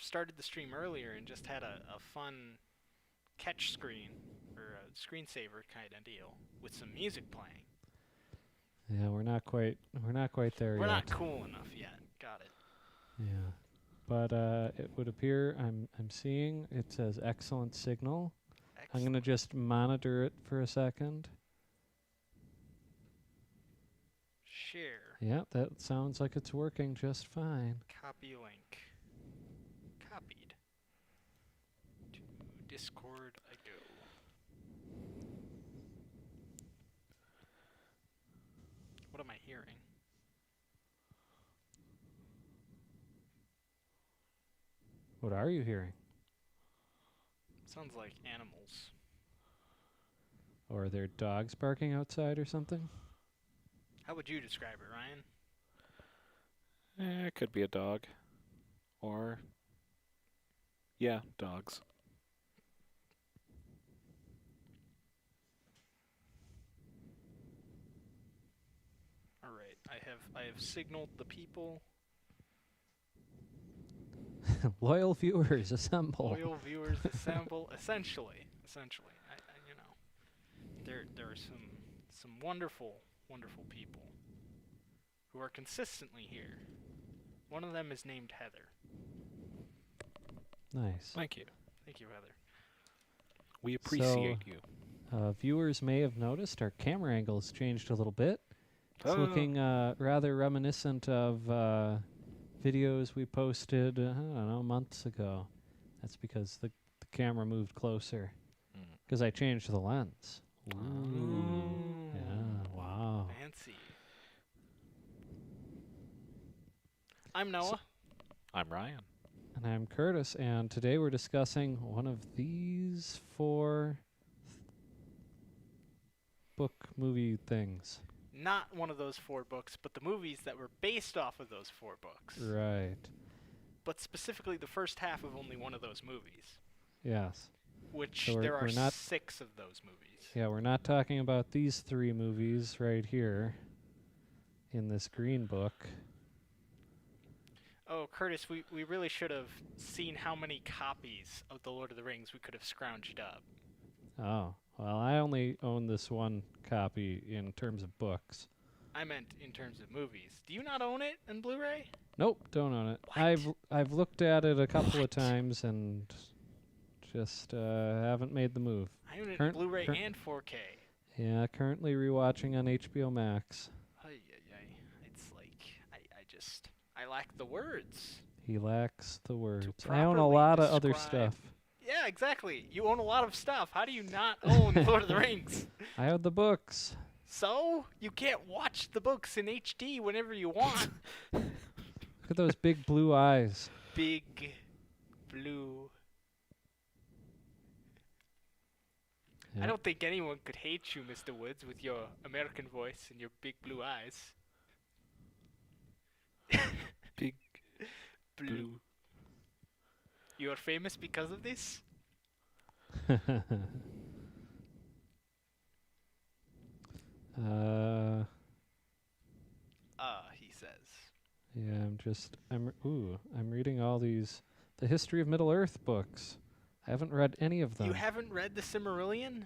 started the stream earlier and just had a fun catch screen or a screensaver kind of deal with some music playing. Yeah, we're not quite there We're yet. not cool enough yet. Got it. Yeah. But it would appear I'm seeing it says excellent signal. I'm going to just monitor it for a second. Share. Yeah, that sounds like it's working just fine. Copy link. Copied. To Discord I go. What am I hearing? What are you hearing? Sounds like animals. Or are there dogs barking outside or something? How would you describe it, Ryan? It could be a dog. Or, yeah, dogs. All right, I have signaled the people. Loyal viewers, assemble. Loyal viewers assemble. Essentially, you know, there are some wonderful people who are consistently here. One of them is named Heather. Nice. Thank you. Thank you, Heather. We appreciate you. Viewers may have noticed our camera angle has changed a little bit. It's looking rather reminiscent of videos we posted, I don't know, months ago. That's because the camera moved closer. Because I changed the lens. Ooh. Yeah, wow. Fancy. I'm Noah. I'm Ryan. And I'm Curtis, and today we're discussing one of these 4 book movie things. Not one of those 4 books, but the movies that were based off of those 4 books. Right. But specifically the first half of only one of those movies. Yes. Which So there are not 6 of those movies. Yeah, we're not talking about these 3 movies right here in this green book. Oh, Curtis, we really should have seen how many copies of The Lord of the Rings we could have scrounged up. Oh, well, I only own this one copy in terms of books. I meant in terms of movies. Do you not own it in Blu-ray? Nope, don't own it. What? I've looked at it a couple of times and just haven't made the move. I own it in Blu-ray and 4K. Yeah, currently rewatching on HBO Max. It's like I lack the words. He lacks the words. To I own a properly lot of other describe- stuff. Yeah, exactly. You own a lot of stuff. How do you not own Lord of the Rings? I own the books. So, you can't watch the books in HD whenever you want. Look at those big blue eyes. Big blue. Yeah. I don't think anyone could hate you, Mr. Woods, with your American voice and your big blue eyes. Big Blue. You are famous because of this? He says. Yeah, I'm reading all these, the History of Middle-earth books. I haven't read any of them. You haven't read the Silmarillion?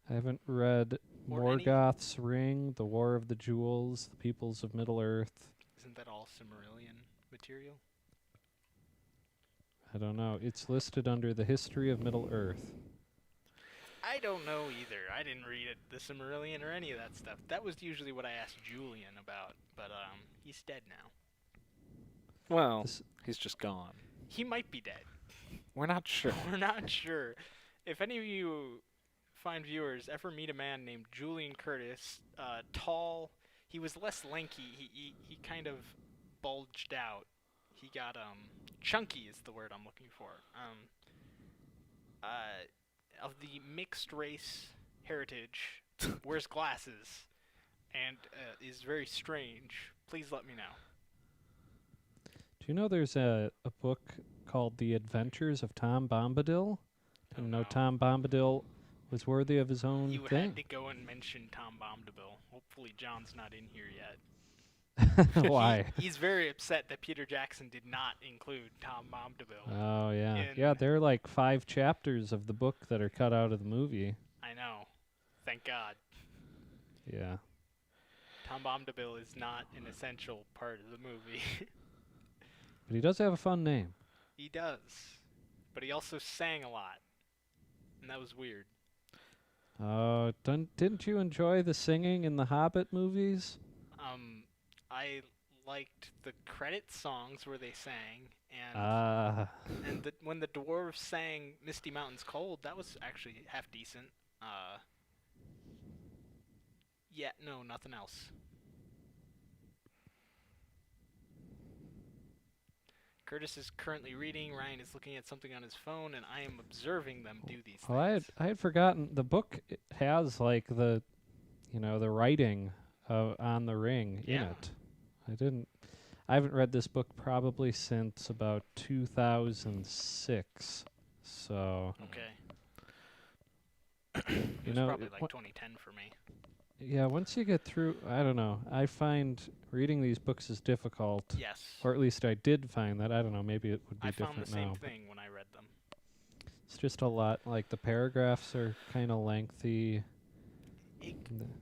I haven't read Or any- Morgoth's Ring, The War of the Jewels, The Peoples of Middle-earth. Isn't that all Silmarillion material? I don't know. It's listed under the History of Middle-earth. I don't know either. I didn't read it, the Silmarillion or any of that stuff. That was usually what I asked Julian about, but he's dead now. Well, he's just gone. He might be dead. We're not sure. We're not sure. If any of you fine viewers ever meet a man named Julian Curtis, tall, he was less lanky. He kind of bulged out. He got chunky is the word I'm looking for. Of the mixed race heritage, wears glasses, and is very strange. Please let me know. Do you know there's a book called The Adventures of Tom Bombadil? Oh, And no, no. Tom Bombadil was worthy of his own You thing. had to go and mention Tom Bombadil. Hopefully John's not in here yet. Why? He's very upset that Peter Jackson did not include Tom Bombadil. Oh, yeah. in- Yeah, there are like 5 chapters of the book that are cut out of the movie. I know. Thank God. Yeah. Tom Bombadil is not an essential part of the movie. But he does have a fun name. He does. But he also sang a lot. And that was weird. Didn't you enjoy the singing in the Hobbit movies? I liked the credit songs where they sang, and when the dwarves sang "Misty Mountains Cold," that was actually half decent. Yeah, no, nothing else. Curtis is currently reading. Ryan is looking at something on his phone, and I am observing them do these Well, things. I had forgotten the book has like the writing on the ring in Yeah. it. I haven't read this book probably since about 2006. So, Okay. you It was know, probably like 2010 for me. yeah, once you get through, I don't know. I find reading these books is difficult. Yes. Or at least I did find that. I don't know, maybe it would be I different found the same now. thing when I read them. It's just a lot, like the paragraphs are kind of lengthy.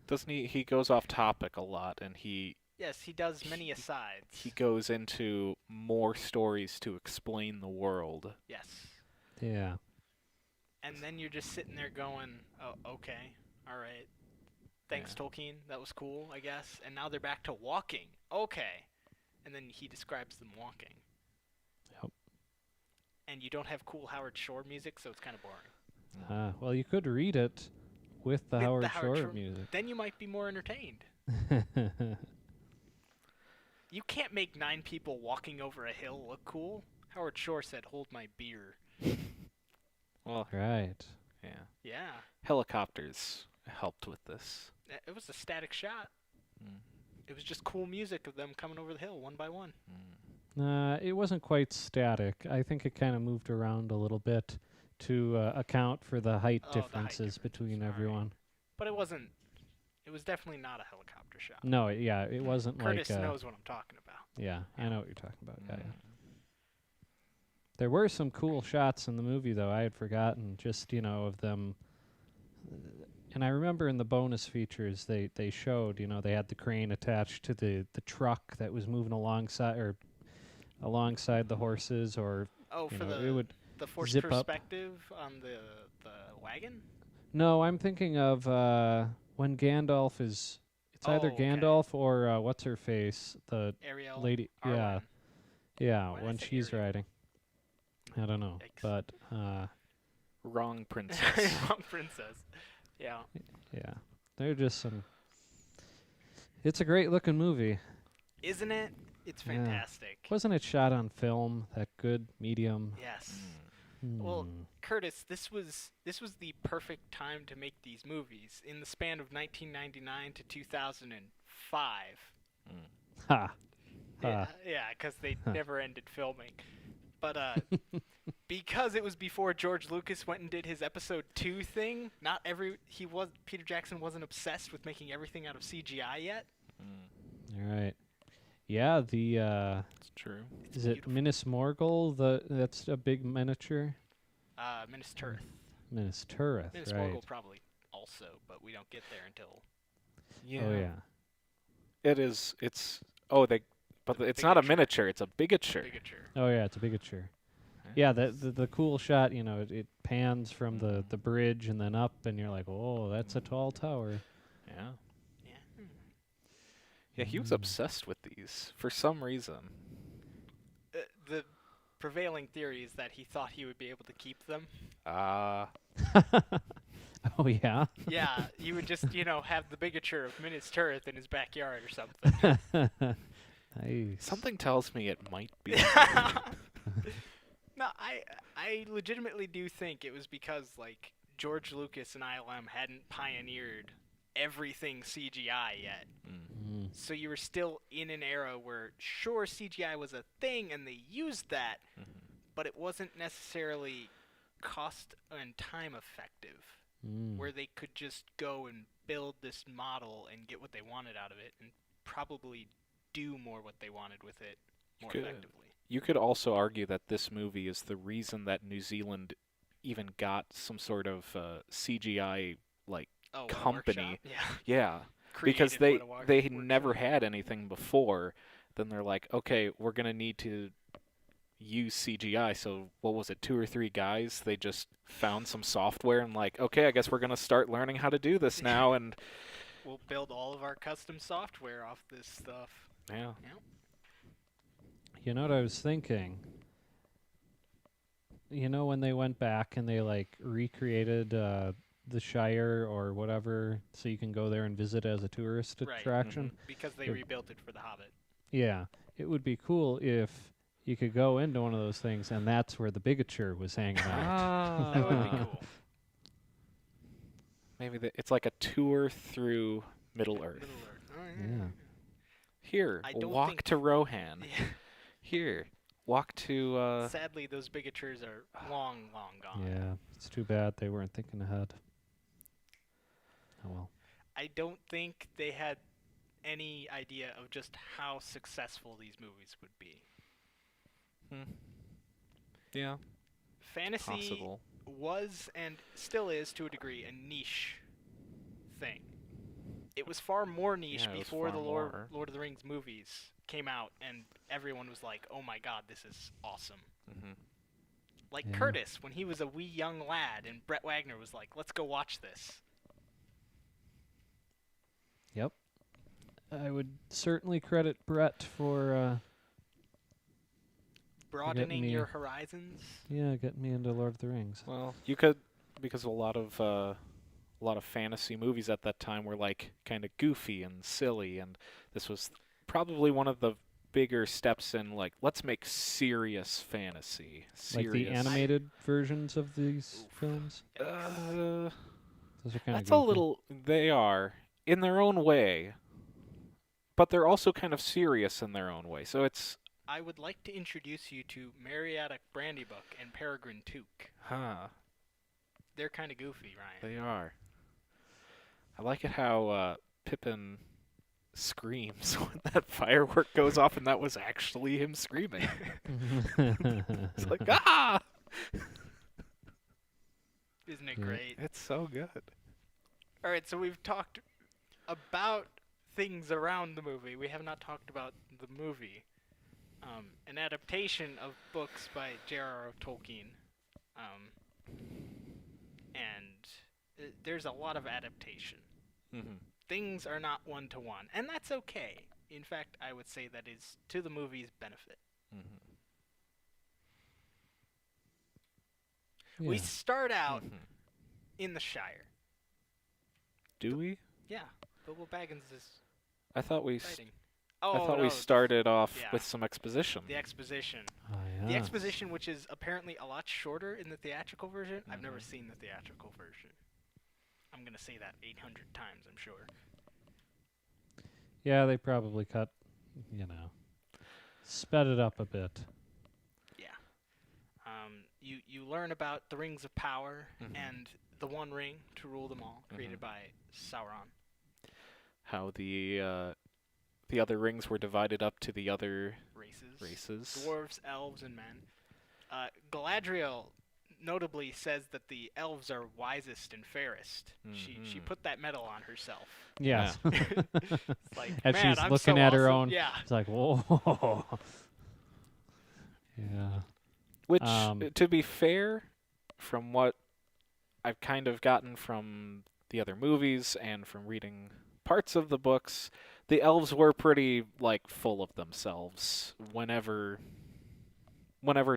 Doesn't he? He goes off topic a lot, and Yes, he does many asides. he goes into more stories to explain the world. Yes. Yeah. And then you're just sitting there going, oh, okay, all right. Thanks, Tolkien. That was cool, I guess. And now they're back to walking. Okay. And then he describes them walking. Yep. And you don't have cool Howard Shore music, so it's kind of boring. Well, you could read it with the With Howard the Howard Shore Shore- music. Then you might be more entertained. You can't make 9 people walking over a hill look cool. Howard Shore said, "Hold my beer." Well, Right. yeah. Yeah. Helicopters helped with this. It was a static shot. Mm. It was just cool music of them coming over the hill one by one. It wasn't quite static. I think it kind of moved around a little bit to account for the height Oh, the height differences between differences, everyone. But it wasn't. It was definitely not a helicopter shot. No, it wasn't Curtis like. knows what I'm talking about. Yeah, I know what you're talking about. Yeah, Mm. yeah. There were some cool shots in the movie, though. I had forgotten just of them. And I remember in the bonus features they showed they had the crane attached to the truck that was moving alongside the horses, or Oh, for it would the forced zip up. perspective on the wagon? No, I'm thinking of when Gandalf is. It's either Oh, okay. Gandalf or what's her face, the Ariel. lady. Arwen. Yeah, Why did I when say she's Ariel? riding. I don't know, Yikes. but Wrong princess. Wrong princess. Yeah. yeah, they're just some. It's a great looking movie. Isn't it? It's Yeah. fantastic. Wasn't it shot on film? That good medium. Yes. Mm. Well, Hmm. Curtis, this was the perfect time to make these movies in the span of 1999 to 2005. Ha. Yeah, because they never ended filming. But because it was before George Lucas went and did his Episode 2 thing, Peter Jackson wasn't obsessed with making everything out of CGI yet. All right. Yeah, the It's true. It's is it beautiful. Minas Morgul? That's a big miniature. Minas Tirith. Minas Tirith, Minas right? Morgul probably also, but we don't get there until Yeah. Oh yeah. It is. It's. Oh, But The it's not a bigature. miniature. It's a bigature. Bigature. Oh yeah, it's a bigature. Yeah, the cool shot. It pans from the bridge and then up, and you're like, oh, that's a tall tower. Yeah. Yeah. Yeah, he was obsessed with these for some reason. The prevailing theory is that he thought he would be able to keep them. Oh yeah. Yeah, he would just, have the bigature of Minas Tirith in his backyard or something. Nice. Something tells me it might be. No, I legitimately do think it was because, like, George Lucas and ILM hadn't pioneered everything CGI yet. Mm. So you were still in an era where, sure, CGI was a thing and they used that, but it wasn't necessarily cost and time effective, where they could just go and build this model and get what they wanted out of it and probably do more what they wanted with it more Good. effectively. You could also argue that this movie is the reason that New Zealand even got some sort of CGI Oh, company. Yeah. Yeah, because Created they workshop. never had anything before. Then they're like, okay, we're gonna need to use CGI. So what was it, 2 or 3 guys? They just found some software and like, okay, I guess we're gonna start learning how to do this now. And We'll build all of our custom software off this stuff. yeah, You know what I was thinking? You know when they went back and they like recreated the Shire or whatever, so you can go there and visit as a tourist Right. attraction? Because they It- rebuilt it for The Hobbit. Yeah, it would be cool if you could go into one of those things and that's where the bigature was hanging out. That would be cool. maybe it's like a tour through Middle Earth. Middle-earth. Oh, Yeah. Here, I don't walk think- to Rohan. Yeah. Here, walk to. Sadly, those bigatures are long, long gone. Yeah, it's too bad they weren't thinking ahead. Oh well. I don't think they had any idea of just how successful these movies would be. Yeah, Fantasy possible. was and still is, to a degree, a niche thing. It was far more niche Yeah, it was before the far more. Lord of the Rings movies came out, and everyone was like, "Oh my God, this is awesome!" Mm-hmm. Like Yeah. Curtis, when he was a wee young lad, and Brett Wagner was like, "Let's go watch this." Yep. I would certainly credit Brett for Broadening me- your horizons. getting me into Lord of the Rings. Well, you could, because a lot of fantasy movies at that time were like kind of goofy and silly, and this was probably one of the bigger steps in like, let's make serious fantasy. Like the Serious. animated versions of these films. Uh, Those are kind of that's a little. They are in their own way, but they're also kind of serious in their own way. So it's I would like to introduce you to Marietta Brandybuck and Peregrine Took. They're kind of goofy, Ryan. They are. I like it how Pippin screams when that firework goes off, and that was actually him screaming. It's like, ah! Isn't it Yeah. great? It's so good. All right, so we've talked about things around the movie. We have not talked about the movie. An adaptation of books by J.R.R. Tolkien. And there's a lot of adaptation. Mm-hmm. Things are not one-to-one, and that's okay. In fact, I would say that is to the movie's benefit. Mm-hmm. We start out Mm-hmm. in the Shire. Do we? Yeah, Bilbo Baggins is I thought we fighting. I Oh, thought no, we started off yeah. with some exposition. the Exposition. Oh, yeah. The Exposition, which is apparently a lot shorter in the theatrical version. I've never Mhm. seen the theatrical version. I'm going to say that 800 times, I'm sure. Yeah, they probably sped it up a bit. Yeah. You learn about the Rings of Power Mhm. and the One Ring to rule them all, created Mhm. by Sauron. How the other rings were divided up to the other races. Dwarves, elves, and men. Galadriel notably says that the elves are wisest and fairest. She Mhm. put that medal on herself. Yes. It's like, And man, she's I'm looking so at her awesome." own. Yeah. It's like, whoa. Yeah. Which, Um, to be fair, from what I've kind of gotten from the other movies and from reading parts of the books, the elves were pretty like full of themselves whenever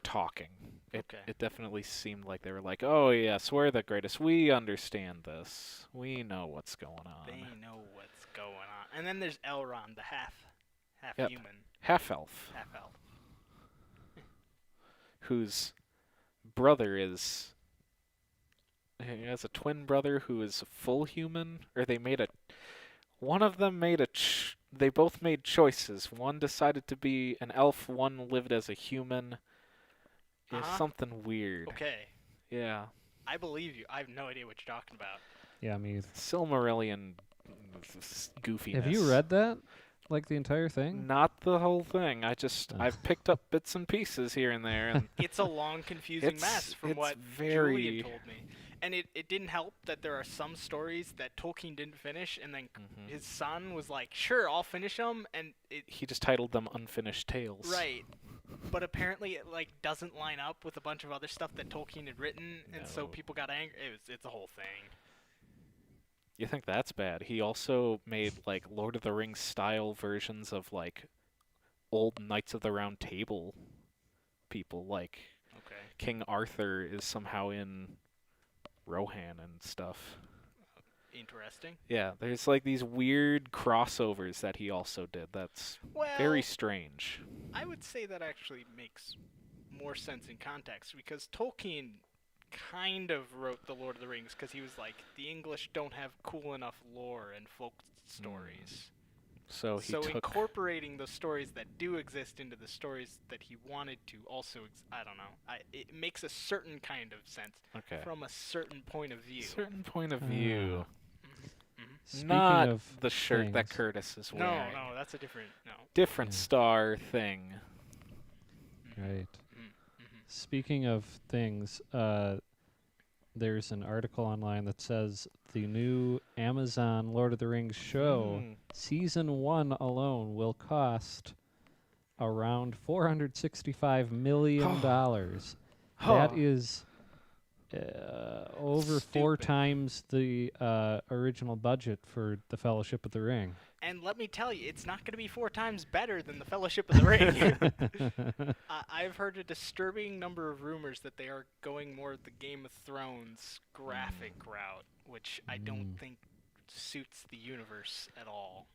talking. Okay. It definitely seemed like they were like, "Oh yes, we're the greatest. We understand this. We know what's going on." They know what's going on. And then there's Elrond, the half Yep. human, Half elf, half elf. whose brother is. He has a twin brother who is a full human, or they made a. One of them made a. They both made choices. One decided to be an elf. One lived as a human. It's Uh-huh. something weird. Okay. Yeah, I believe you. I have no idea what you're talking about. Yeah, me either. Silmarillion goofiness. Have you read that? like the entire thing? Not the whole thing. I've picked up bits and pieces here and there, and It's a long, confusing mess from what Julian told me. And it didn't help that there are some stories that Tolkien didn't finish, and then his son was like, sure, I'll finish them, and he just titled them Unfinished Tales. Right. But apparently it like doesn't line up with a bunch of other stuff that Tolkien had written, and so people got angry. It's a whole thing. You think that's bad? He also made like Lord of the Rings style versions of like old Knights of the Round Table people, like King Arthur is somehow in Rohan and stuff. Interesting. Yeah, there's like these weird crossovers that he also did. That's very strange. I would say that actually makes more sense in context, because Tolkien kind of wrote the Lord of the Rings because he was like, the English don't have cool enough lore and folk stories. So incorporating the stories that do exist into the stories that he wanted to also, I don't know. It makes a certain kind of sense from a certain point of view. Certain point of view. Speaking Not of the shirt things. that Curtis is wearing. No, that's a different star thing. Right. Speaking of things, there's an article online that says the new Amazon Lord of the Rings show, season 1 alone, will cost around $465 million. That is over 4 times the original budget for the Fellowship of the Ring. And let me tell you, it's not going to be 4 times better than the Fellowship of the Ring. I've heard a disturbing number of rumors that they are going more the Game of Thrones graphic route, which I don't think suits the universe at all.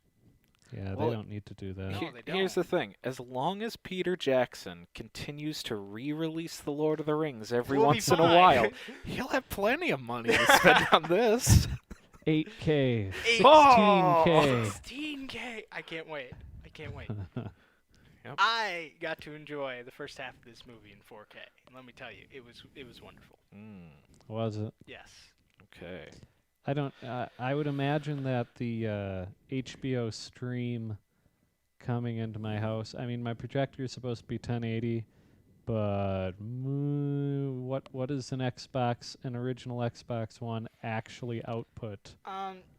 Yeah, they don't need to do that. No, they don't. Here's the thing. As long as Peter Jackson continues to re-release The Lord of the Rings every once in a while, he'll have plenty of money to spend on this. 8K. 16K. 16K. I can't wait. Yep. I got to enjoy the first half of this movie in 4K. And let me tell you, it was wonderful. Was it? Yes. Okay. I don't. I would imagine that the HBO stream coming into my house. I mean, my projector is supposed to be 1080, but what does an original Xbox One actually output?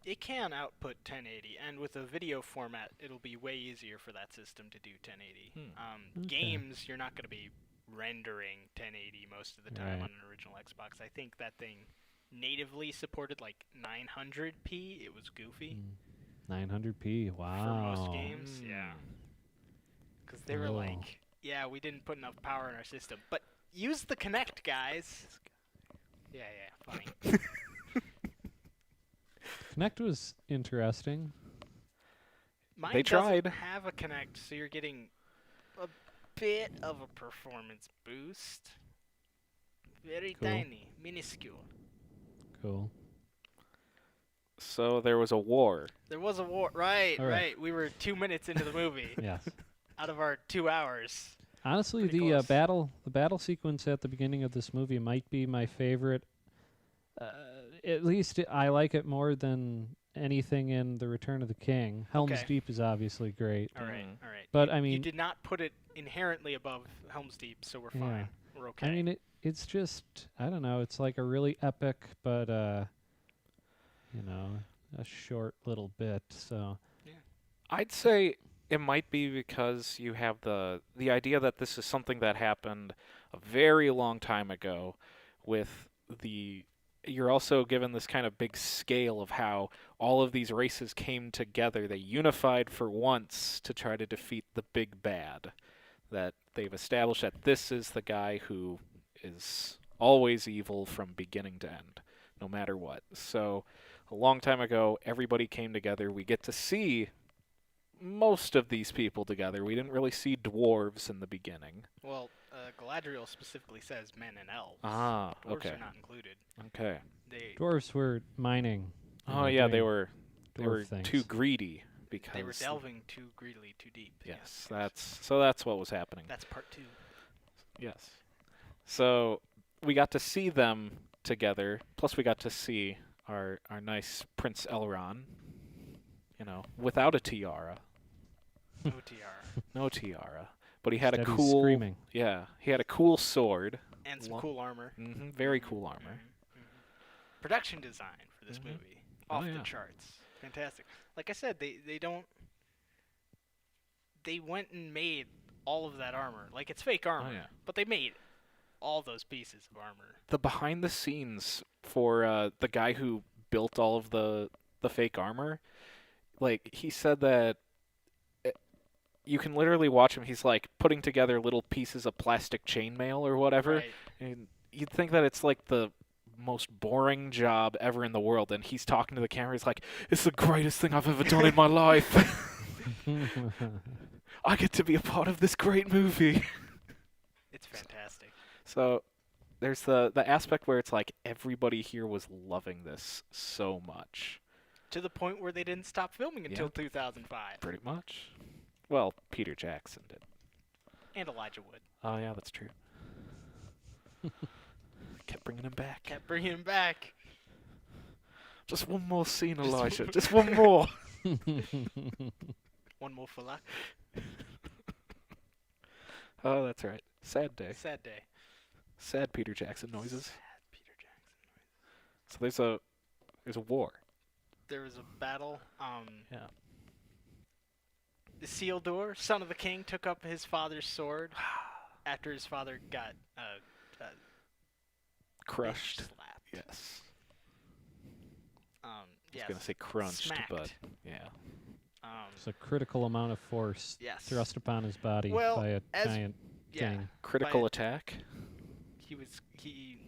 It can output 1080, and with a video format, it'll be way easier for that system to do 1080. Games, you're not going to be rendering 1080 most of the time on an original Xbox. I think that thing natively supported like 900p. It was goofy. 900p, wow. For most games, yeah. Because they were like, yeah, we didn't put enough power in our system. But use the Kinect, guys. Yeah, funny. Kinect was interesting. Mine doesn't have a Kinect, so you're getting a bit of a performance boost. Very tiny, minuscule. Cool. So there was a war. There was a war, right. We were 2 minutes into the movie. Yes. Out of our 2 hours. Honestly, the battle sequence at the beginning of this movie might be my favorite. At least I like it more than anything in The Return of the King. Helm's Deep is obviously great. All right. But I mean, you did not put it inherently above Helm's Deep, so we're fine. We're okay. I mean, it's just, I don't know. It's like a really epic, but a short little bit. So I'd say it might be because you have the idea that this is something that happened a very long time ago. You're also given this kind of big scale of how all of these races came together. They unified for once to try to defeat the big bad. That they've established that this is the guy who is always evil from beginning to end, no matter what. So a long time ago, everybody came together. We get to see most of these people together. We didn't really see dwarves in the beginning. Well, Galadriel specifically says men and elves. Dwarves are not included. Okay. Dwarves were mining. Oh yeah, they were things. too greedy because they were delving too greedily, too deep. Yes, that's what was happening. That's part 2. Yes. So we got to see them together. Plus, we got to see our nice Prince Elrond, without a tiara. No tiara. No tiara. But he had a Instead, he's cool. screaming. Yeah, he had a cool sword. And some Lo- cool armor. Very cool armor. Production design for this movie. Oh, Off yeah. the charts. Fantastic. Like I said, they don't... They went and made all of that armor. Like, it's fake armor. Oh, yeah. But they made all those pieces of armor. The behind the scenes for the guy who built all of the fake armor, like he said that you can literally watch him. He's like putting together little pieces of plastic chainmail or whatever, Right. and you'd think that it's like the most boring job ever in the world, and he's talking to the camera. He's like, "It's the greatest thing I've ever done in my life. I get to be a part of this great movie." It's fantastic. So there's the aspect where it's like everybody here was loving this so much. To the point where they didn't stop filming until Yep. 2005. Pretty much. Well, Peter Jackson did. And Elijah Wood. Oh, yeah, that's true. Kept bringing him back. Kept bringing him back. Just one more scene, Just Elijah. one- Just one more. One more for luck. Oh, that's right. Sad day. Sad day. Sad Peter Jackson noises. Sad Peter Jackson. So there's a war. There was a battle. Yeah. Isildur, son of the king, took up his father's sword after his father got Crushed. slapped. Yes. I was Yes. gonna say crunched, Smacked. but yeah. It's a critical amount of force Yes. thrust upon his body Well, by a as- giant Yeah. thing. Critical By- attack. He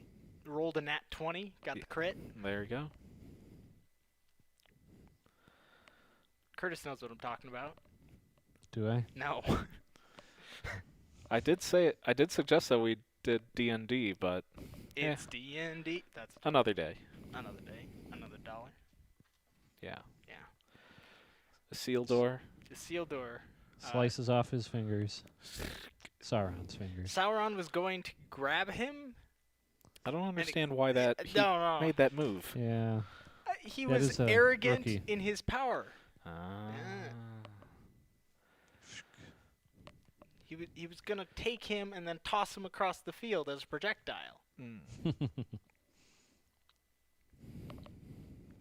rolled a nat 20, got Ye- the crit. There you go. Curtis knows what I'm talking about. Do I? No. I did suggest that we did D&D, but It's D&D. That's another day. another day. Another dollar. Yeah. Yeah. Isildur. Isildur. Slices off his fingers. Sauron's fingers. Sauron was going to grab him. I don't understand why that he No. made that move. Yeah. He That was is a arrogant rookie. in his power. Ah. He was gonna take him and then toss him across the field as a projectile, Mm.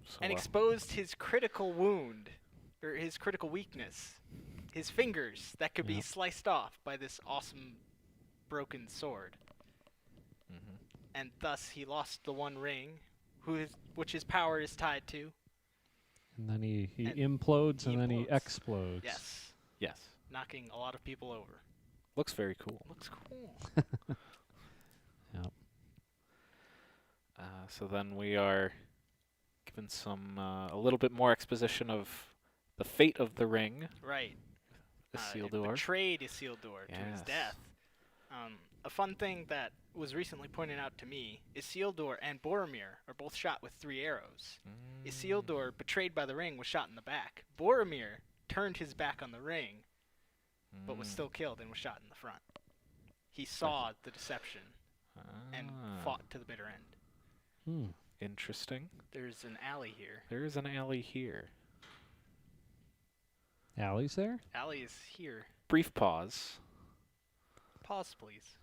So, and exposed his critical wound, or his critical weakness, his fingers that could be Yep. sliced off by this awesome broken sword, mhm. and thus he lost the one ring, which his power is tied to. And then he And implodes he and then he implodes. explodes. Yes, Yes. knocking a lot of people over. Looks very cool. Looks cool. Yep. So then we are given a little bit more exposition of the fate of the ring. Right. Isildur. Betrayed Isildur to his Yes. death. A fun thing that was recently pointed out to me, Isildur and Boromir are both shot with 3 arrows. Mm. Isildur, betrayed by the ring, was shot in the back. Boromir turned his back on the ring, but was Mm. still killed and was shot in the front. He saw the deception and Ah, fought to the bitter end. Hmm. Interesting. There's an alley here. There is an alley here. Alley's there? Alley is here. Brief pause. Pause, please.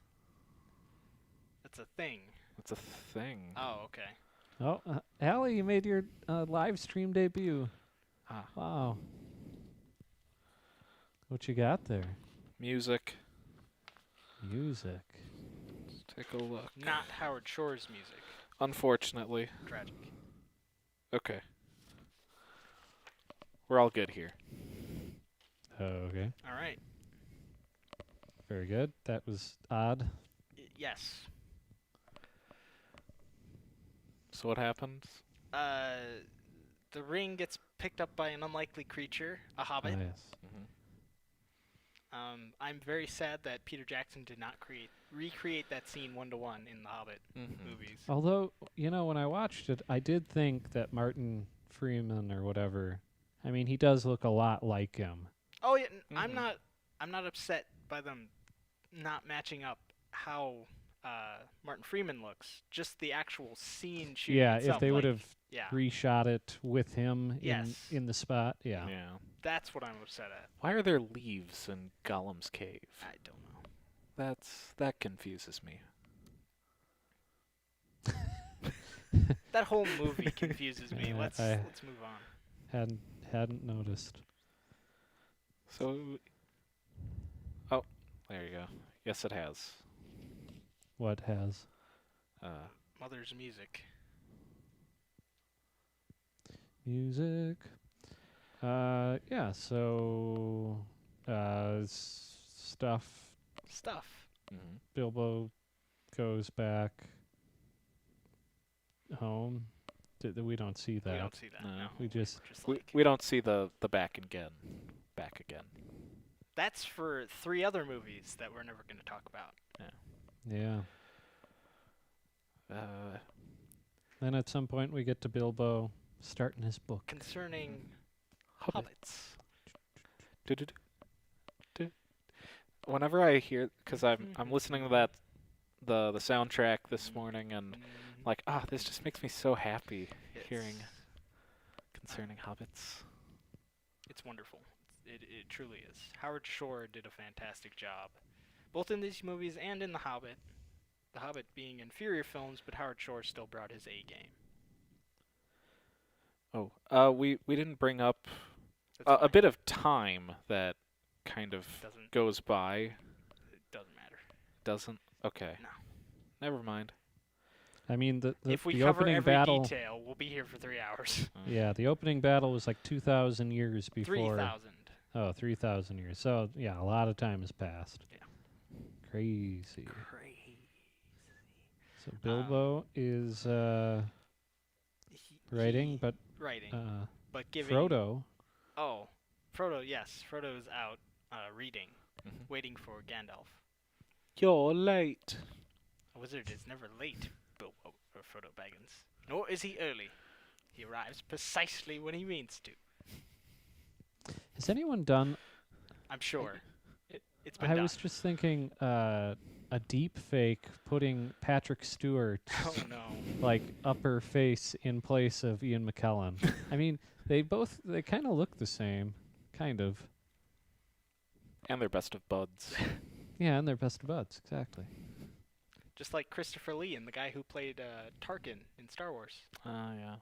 That's a thing. That's a thing. Oh, okay. Oh, Allie, you made your live stream debut. Ah. Wow. What you got there? Music. Music. Let's take a look. Not Howard Shore's music. Unfortunately. Tragic. Okay. We're all good here. Okay. All right. Very good. That was odd. Yes. So what happens? The ring gets picked up by an unlikely creature, a hobbit. Yes. Mm-hmm. I'm very sad that Peter Jackson did not recreate that scene 1-to-1 in the Hobbit Mm-hmm. movies. Although, when I watched it, I did think that Martin Freeman or whatever, I mean, he does look a lot like him. Oh yeah, Mhm. I'm not upset by them not matching up how Martin Freeman looks. Just the actual scene shooting Yeah, itself, if they would like- have yeah. reshot it with him Yes. in the spot, yeah. Yeah. That's what I'm upset at. Why are there leaves in Gollum's cave? I don't know. That confuses me. That whole movie confuses me. Yeah, Let's move on. Hadn't noticed. So, oh, there you go. Yes, it has. What has? Mother's music. Music. Yeah, so stuff. Mm-hmm. Bilbo goes back home. We don't see that. We don't see that. No. No. We just We don't see the back again. Back again. That's for 3 other movies that we're never going to talk about. yeah. Then at some point we get to Bilbo starting his book. Concerning hobbits. Whenever I hear, because I'm listening to that the soundtrack this morning, and like, this just makes me so happy hearing concerning hobbits. It's wonderful. It truly is. Howard Shore did a fantastic job, both in these movies and in The Hobbit. The Hobbit being inferior films, but Howard Shore still brought his A game. Oh, we didn't bring up a bit of time that kind of goes by. It doesn't matter. Doesn't? Okay. No. Never mind. I mean, if we the cover opening every battle. detail, we'll be here for 3 hours. Yeah, the opening battle was like 2,000 years before. 3,000. Oh, 3,000 years. So yeah, a lot of time has passed. Yeah. Crazy. So Bilbo is writing, but but giving Frodo. Oh, Frodo. Yes, Frodo is out reading, waiting for Gandalf. You're late. A wizard is never late, Bilbo or Frodo Baggins. Nor is he early. He arrives precisely when he means to. Has anyone done? I'm sure. It's been I done. was just thinking a deep fake putting Patrick Stewart's Oh no. like upper face in place of Ian McKellen. I mean, they kind of look the same, kind of. And they're best of buds. Yeah, and they're best buds, exactly. Just like Christopher Lee and the guy who played Tarkin in Star Wars. Yeah.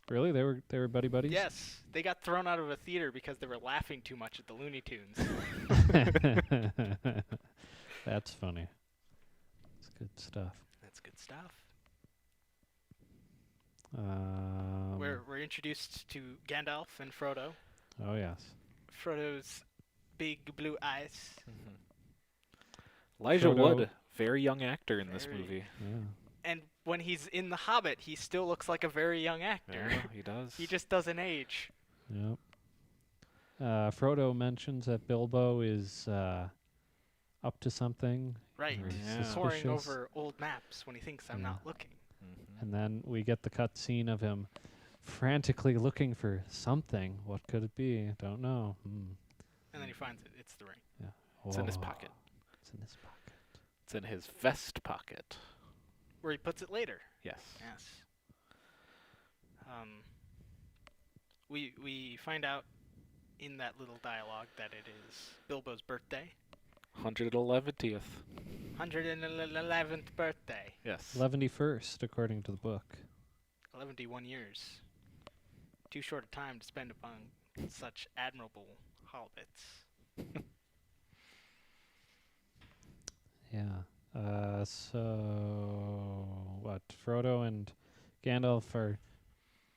Really, they were buddy buddies. Yes, they got thrown out of a theater because they were laughing too much at the Looney Tunes. That's funny. It's good stuff. That's good stuff. We're introduced to Gandalf and Frodo. Oh yes. Frodo's big blue eyes. Elijah Frodo. Wood, very young actor in this movie. Yeah. And when he's in The Hobbit, he still looks like a very young actor. Yeah, he does. He just doesn't age. Yep. Frodo mentions that Bilbo is up to something. Right. or Yeah. Poring suspicious. over old maps when he thinks I'm not looking. And then we get the cut scene of him frantically looking for something. What could it be? Don't know. And then he finds it. It's the ring. Yeah. It's in his Whoa. pocket. It's in his pocket. It's in his vest pocket. Where he puts it later. Yes. Yes. We find out in that little dialogue that it is Bilbo's birthday. 111th. 111th birthday. Yes. 11st, according to the book. 11 years. Too short a time to spend upon such admirable hobbits. Yeah. So what? Frodo and Gandalf are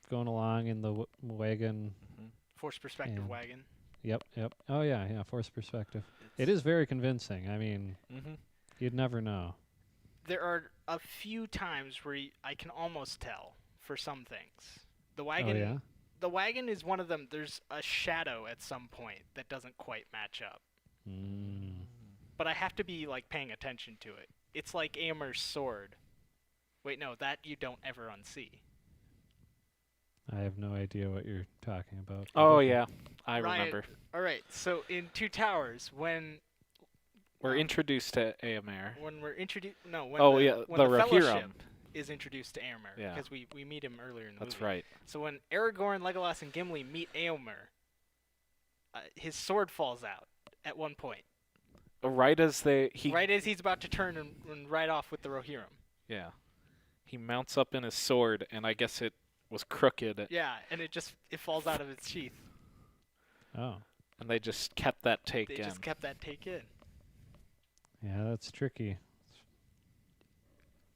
going along in the wagon. Forced perspective Yeah. wagon. Yep. Oh yeah. Force perspective. It is very convincing. I mean, you'd never know. There are a few times where I can almost tell for some things. The wagon. Oh yeah. The wagon is one of them. There's a shadow at some point that doesn't quite match up. But I have to be like paying attention to it. It's like Aomer's sword. Wait, no, that you don't ever unsee. I have no idea what you're talking about. Oh yeah, I Ryan, remember. All right, so in Two Towers, when We're introduced to Éomer. when we're introduced, no, when Oh the, yeah, when the the Rohirrim. Fellowship, is introduced to Éomer. Yeah. Because we meet him earlier in the movie. That's right. So when Aragorn, Legolas, and Gimli meet Éomer, his sword falls out at one point. Right as Right as he's about to turn and ride off with the Rohirrim. Yeah. He mounts up in his sword, and I guess it was crooked. Yeah, and it falls out of its sheath. Oh. And they just kept that take They in. just kept that take in. Yeah, that's tricky.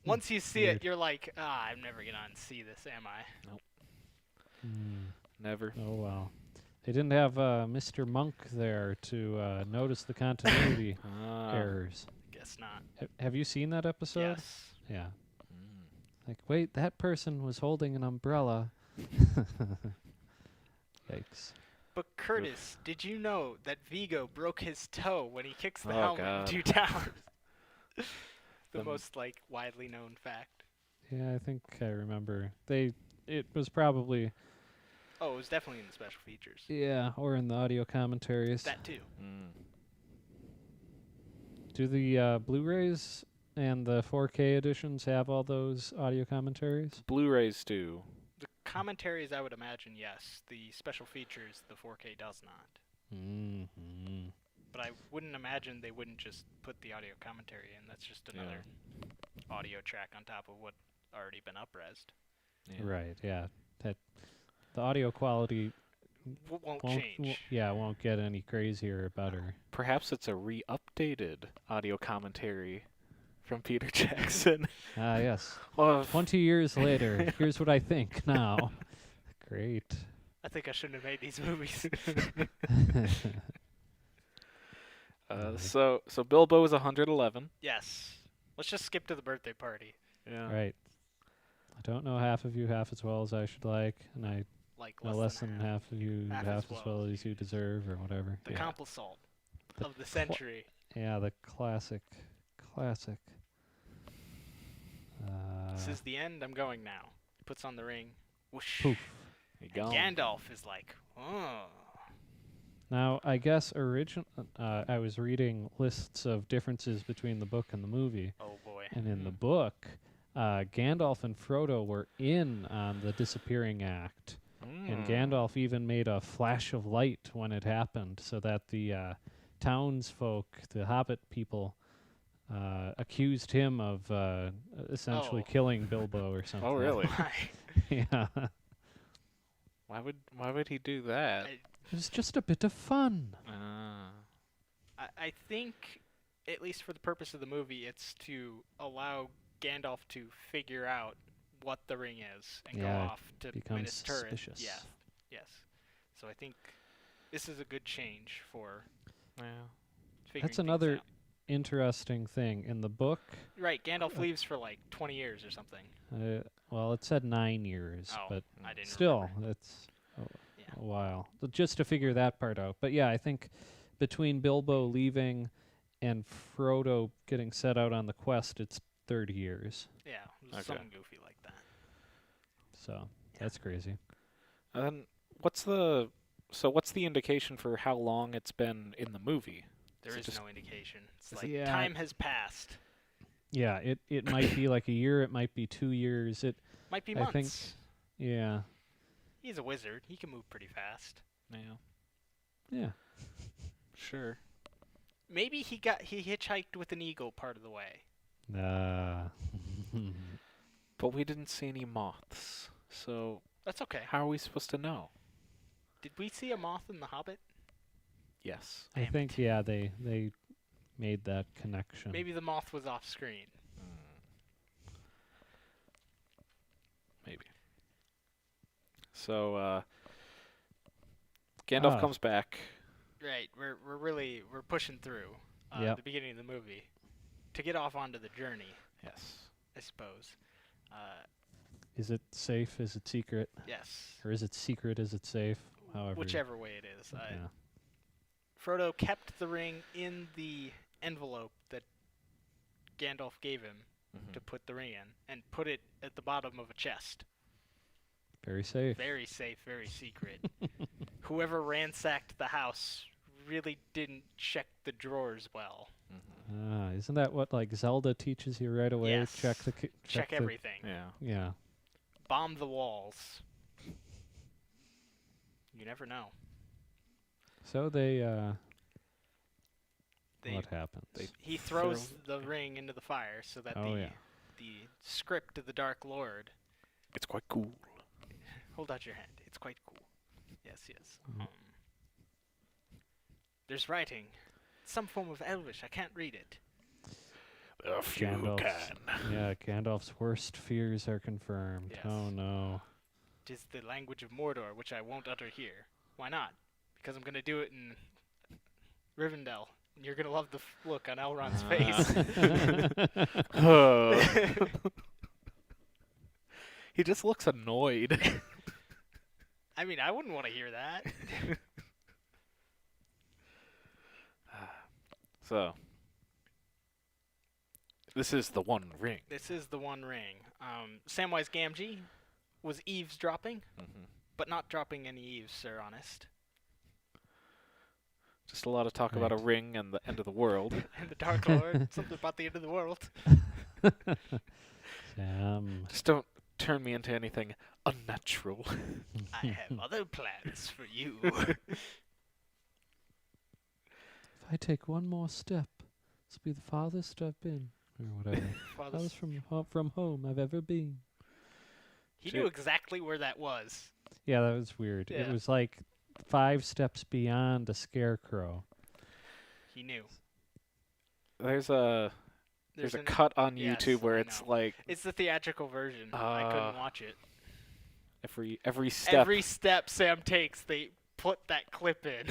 Once you see Weird. it, you're like, I'm never going to unsee this, am I? Never. Oh, well. They didn't have Mr. Monk there to notice the continuity errors. Guess not. Have you seen that episode? Yes. Yeah. Like, wait, that person was holding an umbrella. Yikes. But Curtis, did you know that Vigo broke his toe when he kicks the Oh, helmet God. in Two Towers? The The- most, widely known fact. Yeah, I think I remember. It was probably, Oh, it was definitely in the special features. yeah, or in the audio commentaries. That too. Do the Blu-rays and the 4K editions have all those audio commentaries? Blu-rays do. The commentaries, I would imagine, yes. The special features, the 4K does not. Mm-hmm. But I wouldn't imagine they wouldn't just put the audio commentary in. That's just another audio track on top of what already been up-resed. Yeah. Right, yeah. The audio quality Won't won't change. won't get any crazier or better. Perhaps it's a re-updated audio commentary from Peter Jackson. Ah, yes. Well, 20 years later, here's what I think now. Great. I think I shouldn't have made these movies. so Bilbo is 111. Yes. Let's just skip to the birthday party. Yeah. Right. I don't know half of you half as well as I should like, and I Like know less than half of you Half half as as well as you deserve, or whatever. The Yeah. complisalt The of the century. Yeah, the classic. This is the end. I'm going now. Puts on the ring. Whoosh. Poof. You And go. Gandalf is like, oh. Now, I guess I was reading lists of differences between the book and the movie, Oh boy. and in the book, Gandalf and Frodo were in on the disappearing act, and Gandalf even made a flash of light when it happened, so that the townsfolk, the Hobbit people, accused him of essentially Oh. killing Bilbo or something. Oh, really? Yeah. Why would he do that? It was just a bit of fun. I think, at least for the purpose of the movie, it's to allow Gandalf to figure out what the ring is and go Yeah, off to becomes Minas Tirith. suspicious. Yes. So I think this is a good change for Yeah. figuring That's things another out. interesting thing. In the book, Right, Gandalf leaves for 20 years or something. well, it said 9 years, Oh, but I didn't still, remember. that's Yeah. a while. But just to figure that part out. But yeah, I think between Bilbo leaving and Frodo getting set out on the quest, it's 30 years. Yeah, it was Okay. something goofy like that. So that's crazy. And then what's the indication for how long it's been in the movie? There So is just- no indication. It's Is like it- Yeah. time has passed. Yeah, it might be like a year, it might be 2 years. Might be I months. think- Yeah. He's a wizard. He can move pretty fast. Yeah. Yeah. Sure. Maybe he hitchhiked with an eagle part of the way. But we didn't see any moths. So That's okay. how are we supposed to know? Did we see a moth in The Hobbit? Yes. I Damn think, yeah, they made that connection. Maybe the moth was off screen. Maybe. So Gandalf Ah. comes back. Right. We're pushing through Yep. the beginning of the movie to get off onto the journey, Yes. I suppose. Is it safe? Is it secret? Yes. Or is it secret? Is it safe? However. Whichever way it is. Yeah. Frodo kept the ring in the envelope that Gandalf gave him to put the ring in, and put it at the bottom of a chest. Very safe. Very safe, very secret. Whoever ransacked the house really didn't check the drawers well. Isn't that what like Zelda teaches you right away? Yes. Check the Check everything. Yeah. Yeah. Bomb the walls. You never know. So they They, what happens? he throws the ring into the fire so that the script of the Dark Lord. It's quite cool. Hold out your hand. It's quite cool. Yes. Mhm. There's writing. Some form of Elvish. I can't read it. If you Gandalf's- can. Yeah, Gandalf's worst fears are confirmed. Yes. Oh no. 'Tis the language of Mordor, which I won't utter here. Why not? Because I'm gonna do it in Rivendell. And you're gonna love the look on Elrond's face. He just looks annoyed. I mean, I wouldn't want to hear that. So, this is the One Ring. This is the One Ring. Samwise Gamgee was eavesdropping, but not dropping any eaves, sir, honest. Just a lot of talk about a Right. ring and the end of the world. And the Dark Lord, something about the end of the world. Sam. Just don't turn me into anything unnatural. I have other plans for you. If I take one more step, this will be the farthest I've been, or whatever. Father's- Farthest from home I've ever been. He knew exactly where that was. Yeah, that was weird. It Yeah. was like 5 steps beyond a scarecrow. He knew. There's a cut on yes, YouTube where I it's know. like It's the theatrical version. I couldn't watch it. every step. Every step Sam takes, they put that clip in.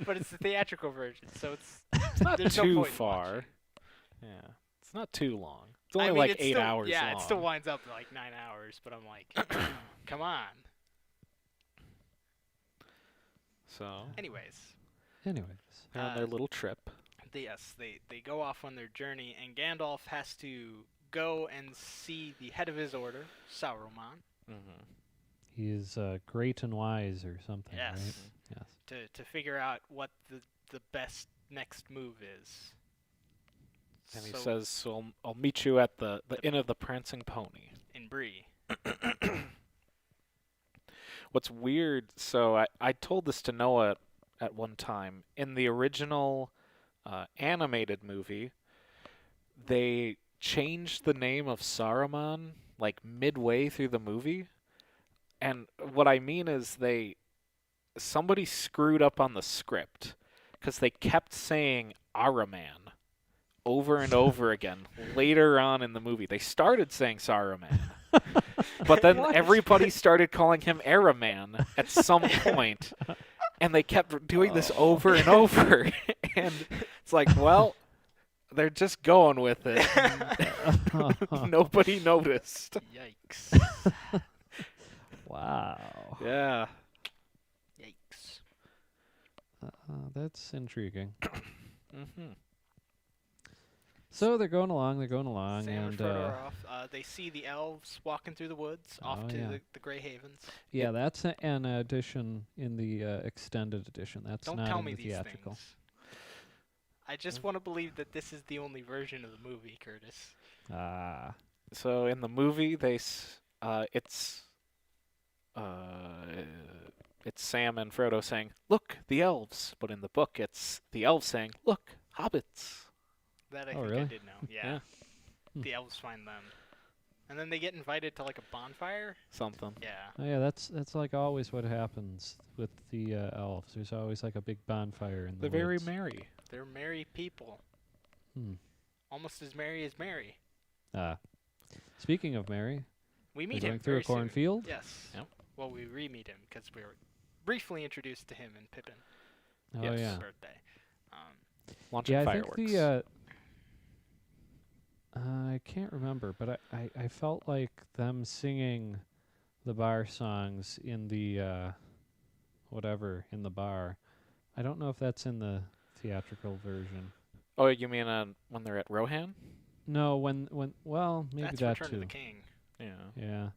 But it's the theatrical version, so It's not there's no too point in far. watching. Yeah, it's not too long. It's only I mean, like it's 8 still, hours yeah, long. it still winds up like 9 hours, but I'm like, come on. So Anyways, they're on their little trip. they go off on their journey, and Gandalf has to go and see the head of his order, Sauron, Mm-hmm. He is great and wise or something, Yes. right? Yes. to figure out what the best next move is. And he So, says, "So I'll meet you at the Inn of the Prancing Pony." in Bree. What's weird, so I told this to Noah at one time. In the original animated movie, they changed the name of Saruman like midway through the movie. And what I mean is somebody screwed up on the script because they kept saying Araman over and over again later on in the movie. They started saying Saruman. But then What? everybody started calling him Araman at some point, and they kept doing this over and over. And it's like, well, they're just going with it. Nobody noticed. Yikes. Wow. Yeah. Yikes. That's intriguing. Mm-hmm. So they're going along, Sam and and Frodo are off. They see the elves walking through the woods off Oh, to yeah. the Grey Havens. yeah, that's an addition in the extended edition. That's Don't not tell in me the these theatrical. things. I just want to believe that this is the only version of the movie, Curtis. Ah, So in the movie, it's Sam and Frodo saying, "Look, the elves," but in the book, it's the elves saying, "Look, hobbits." That I Oh, think I really? did know. Yeah. Hmm. The elves find them. And then they get invited to like a bonfire. Something. Yeah. oh yeah, that's like always what happens with the elves. There's always like a big bonfire in the They're very woods. merry. They're merry people. Hmm. Almost as merry as Mary. Speaking of Mary, We we're meet going him through very a cornfield. soon. Yes. Yep. Well, we re-meet him because we were briefly introduced to him in Pippin. Oh Yes. yeah. Birthday. Launching Yeah, I fireworks. think the I can't remember, but I felt like them singing the bar songs in the whatever in the bar. I don't know if that's in the theatrical version. Oh, you mean when they're at Rohan? No, when well maybe That's that Return too. of the King. Yeah. Yeah,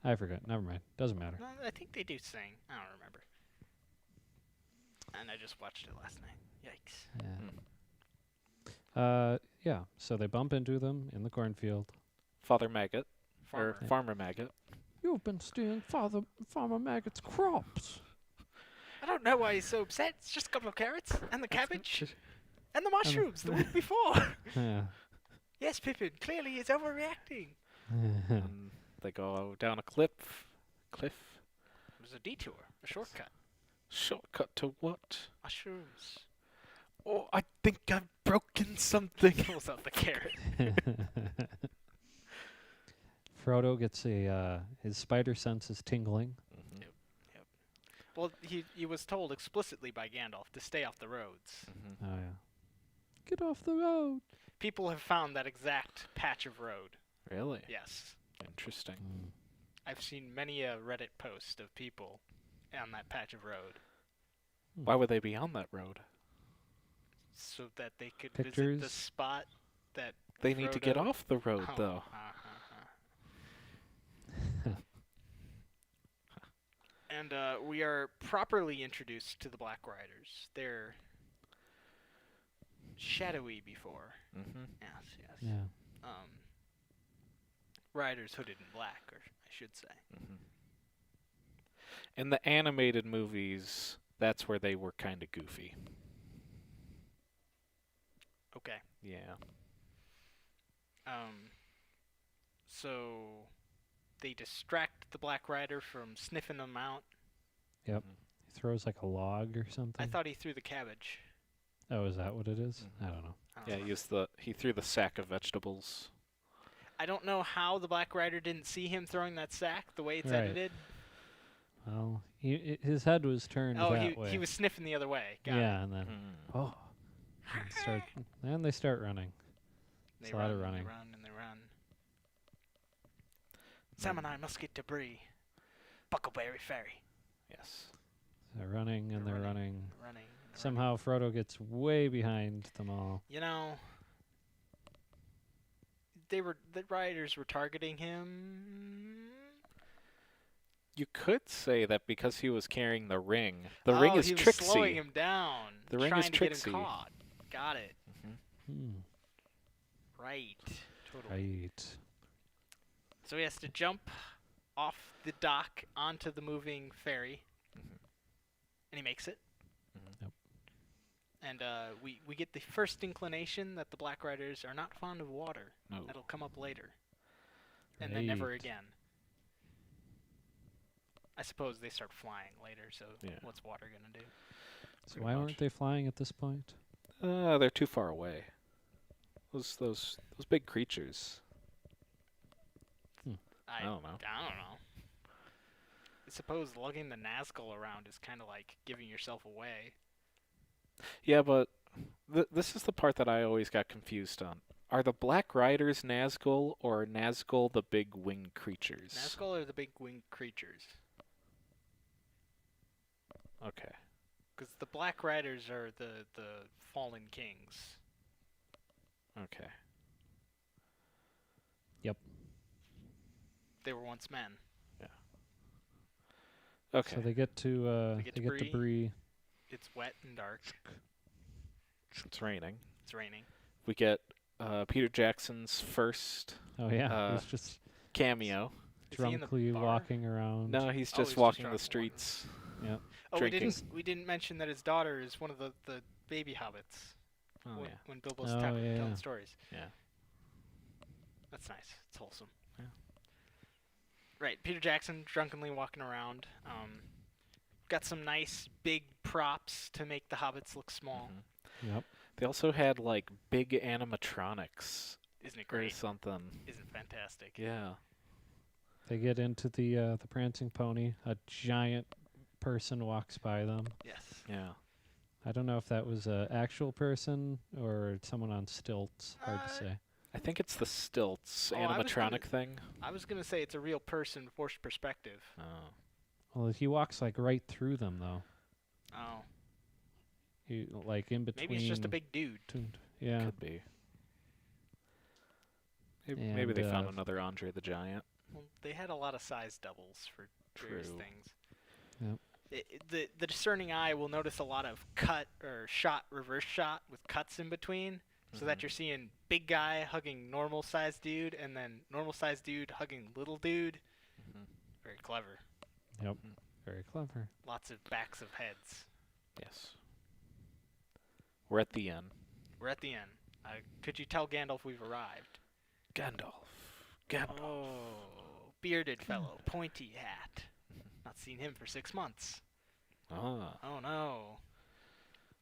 I forgot. Never mind. Doesn't matter. No, I think they do sing. I don't remember. And I just watched it last night. Yikes. Yeah. Hmm. Yeah. So they bump into them in the cornfield. Father Maggot. Farmer. Or Farmer Maggot. You've been stealing Farmer Maggot's crops. I don't know why he's so upset. It's just a couple of carrots and the cabbage and the mushrooms the week before. Yeah. Yes, Pippin. Clearly, he's overreacting. And they go down a cliff. It was a detour, a shortcut. Shortcut to what? Mushrooms. Oh, I think I've broken something. Pulls out the carrot. Frodo gets his spider sense is tingling. Mm-hmm. Well, he was told explicitly by Gandalf to stay off the roads. Mm-hmm. Oh yeah. Get off the road. People have found that exact patch of road. Really? Yes. Interesting. I've seen many a Reddit post of people on that patch of road Why would they be on that road? so that they could visit the Pictures. spot that They need to get Frodo- off the road, Oh, though. And we are properly introduced to the Black Riders. They're shadowy before. Mm-hmm. Yes. Yeah. Riders hooded in black, or I should say. Mm-hmm. In the animated movies, that's where they were kind of goofy. Okay. Yeah. So they distract the Black Rider from sniffing them out. Yep. He throws like a log or something. I thought he threw the cabbage. Oh, is that what it is? Mhm. I don't know. I don't Yeah, know. he threw the sack of vegetables. I don't know how the Black Rider didn't see him throwing that sack the way it's Right. edited. Well, his head was turned Oh, that way. he was sniffing the other way. Got it. yeah, and then Mm. and they start running. They It's a lot of run, running. They run and they run. Sam and I must get to Bree. Buckleberry Ferry. Yes. They're running and They're they're running. running. Running. And Somehow Frodo gets way behind them all. You know, the riders were targeting him. You could say that because he was carrying the ring. The ring is he was tricksy. slowing him down. The ring trying is to tricksy. Get him caught. Got it. Hmm. Right. Totally. Right. So he has to jump off the dock onto the moving ferry, Mhm. and he makes it. Mhm. Yep. And we get the first inclination that the Black Riders are not fond of water. No. That'll come up later. And then never Right. again. I suppose they start flying later, so Yeah. what's water going to do? So Pretty why much. weren't they flying at this point? They're too far away. Those big creatures. I don't know. I don't know. I suppose lugging the Nazgul around is kind of like giving yourself away. Yeah, but this is the part that I always got confused on. Are the Black Riders Nazgul or Nazgul the big winged creatures? Nazgul are the big winged creatures. Okay. Because the Black Riders are the fallen kings. Okay. They were once men. Okay. So they get to They get to to Bree. Bree. It's wet and dark. It's raining. It's raining. We get Peter Jackson's first Oh yeah, he's Uh, just cameo. Is he in the drunkenly bar? walking around. No, he's Oh, just he's walking just the walking. streets. Oh, Drinking. we didn't mention that his daughter is one of the baby hobbits. Oh when, yeah. when Bilbo's Oh, yeah. telling stories. Yeah. That's nice. It's wholesome. Yeah. Right, Peter Jackson drunkenly walking around. Got some nice big props to make the hobbits look small. Mhm. Yep. They also had like big animatronics Isn't it or great? something. Isn't it fantastic? Yeah. They get into the prancing pony. A giant person walks by them. Yes. Yeah. I don't know if that was a actual person or someone on stilts. Hard to Uh, say. I think it's the stilts Oh, I was gonna- animatronic thing. I was gonna say it's a real person, forced perspective. Oh. Well, he walks like right through them though. Oh, He like in between. maybe it's just a big dude. Yeah. Could be. Maybe And, they found another Andre the Giant. Well, they had a lot of size doubles for various True. things. Yep. The discerning eye will notice a lot of cut or shot, reverse shot with cuts in between. so that you're seeing big guy hugging normal sized dude, and then normal sized dude hugging little dude. Very clever. Yep. Very clever. Lots of backs of heads. Yes. We're at the end. We're at the end. Could you tell Gandalf we've arrived? Gandalf. Oh, bearded fellow, pointy hat. Not seen him for 6 months. Ah, Oh no.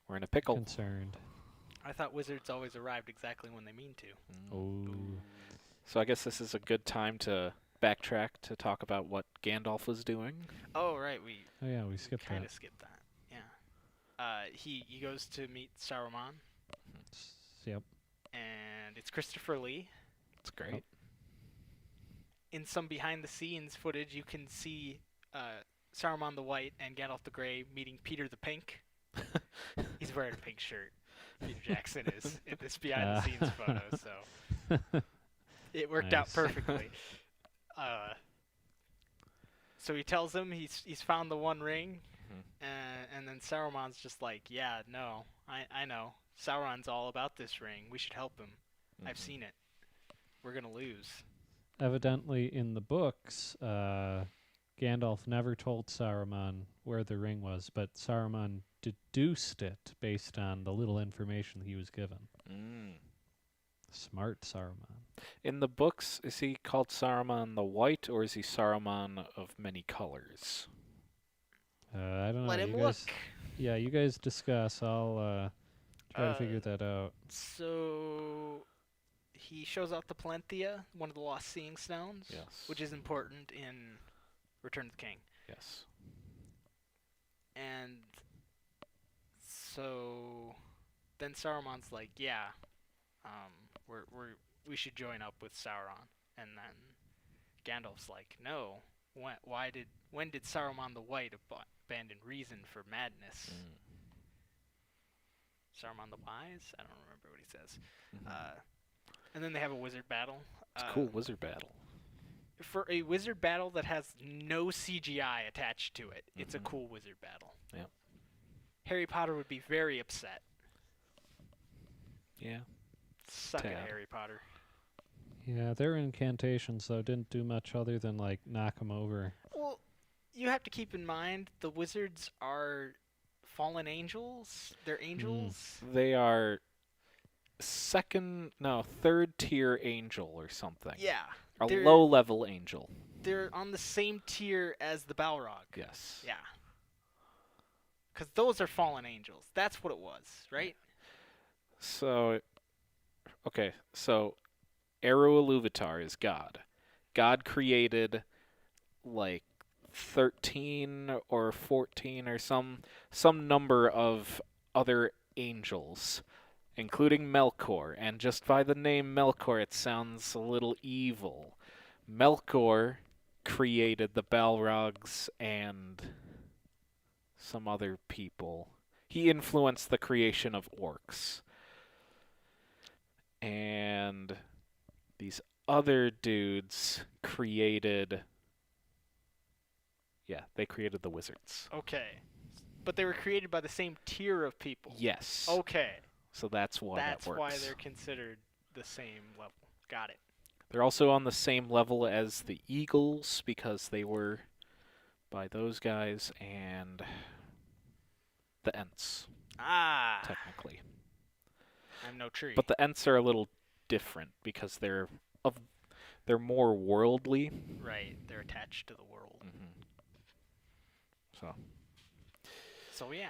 we're in a pickle. Concerned. I thought wizards always arrived exactly when they mean to. Oh. So I guess this is a good time to backtrack to talk about what Gandalf was doing. Oh right, we Oh yeah, we skipped kind that. of skipped that. Yeah. He goes to meet Saruman, Yep. and it's Christopher Lee. It's great. In some behind-the-scenes footage, you can see Saruman the White and Gandalf the Grey meeting Peter the Pink. He's wearing a pink shirt. Peter Jackson is in this behind-the-scenes photo, so it worked out Nice. perfectly. So he tells him he's found the One Ring, and then Saruman's just like, yeah, no, I know. Sauron's all about this ring. We should help him. I've seen it. We're gonna lose. Evidently, in the books, Gandalf never told Saruman where the ring was, but Saruman deduced it based on the little information he was given. Smart Saruman. In the books, is he called Saruman the White, or is he Saruman of many colors? I don't know. Let you him guys, look. Yeah, you guys discuss. I'll try to figure that out. So he shows out the Palanthea, one of the lost seeing stones, Yes. which is important in Return of the King. Yes. And so then Saruman's like, yeah, we should join up with Sauron. And then Gandalf's like, no. When did Saruman the White abandon reason for madness? Saruman the Wise? I don't remember what he says. And then they have a wizard battle. It's a cool wizard battle. For a wizard battle that has no CGI attached to it, it's a cool wizard battle. Yeah. Harry Potter would be very upset. Yeah. Suck it, Tad. Harry Potter. Yeah, their incantations, though, didn't do much other than, like, knock him over. Well, you have to keep in mind the wizards are fallen angels. They're angels. They are third tier angel or something. Yeah. A they're- low level angel. They're on the same tier as the Balrog. Yes. Yeah. Because those are fallen angels. That's what it was, right? So, okay, so Eru Iluvatar is God. God created like 13 or 14 or some number of other angels, including Melkor. And just by the name Melkor, it sounds a little evil. Melkor created the Balrogs and some other people. He influenced the creation of orcs. And these other dudes created... Yeah, they created the wizards. Okay. But they were created by the same tier of people. Yes. Okay. So that's why That's that works. why they're considered the same level. Got it. They're also on the same level as the Eagles because they were by those guys and the Ents, Ah. technically. I'm no tree. But the Ents are a little different because they're more worldly. Right. They're attached to the world. So So yeah.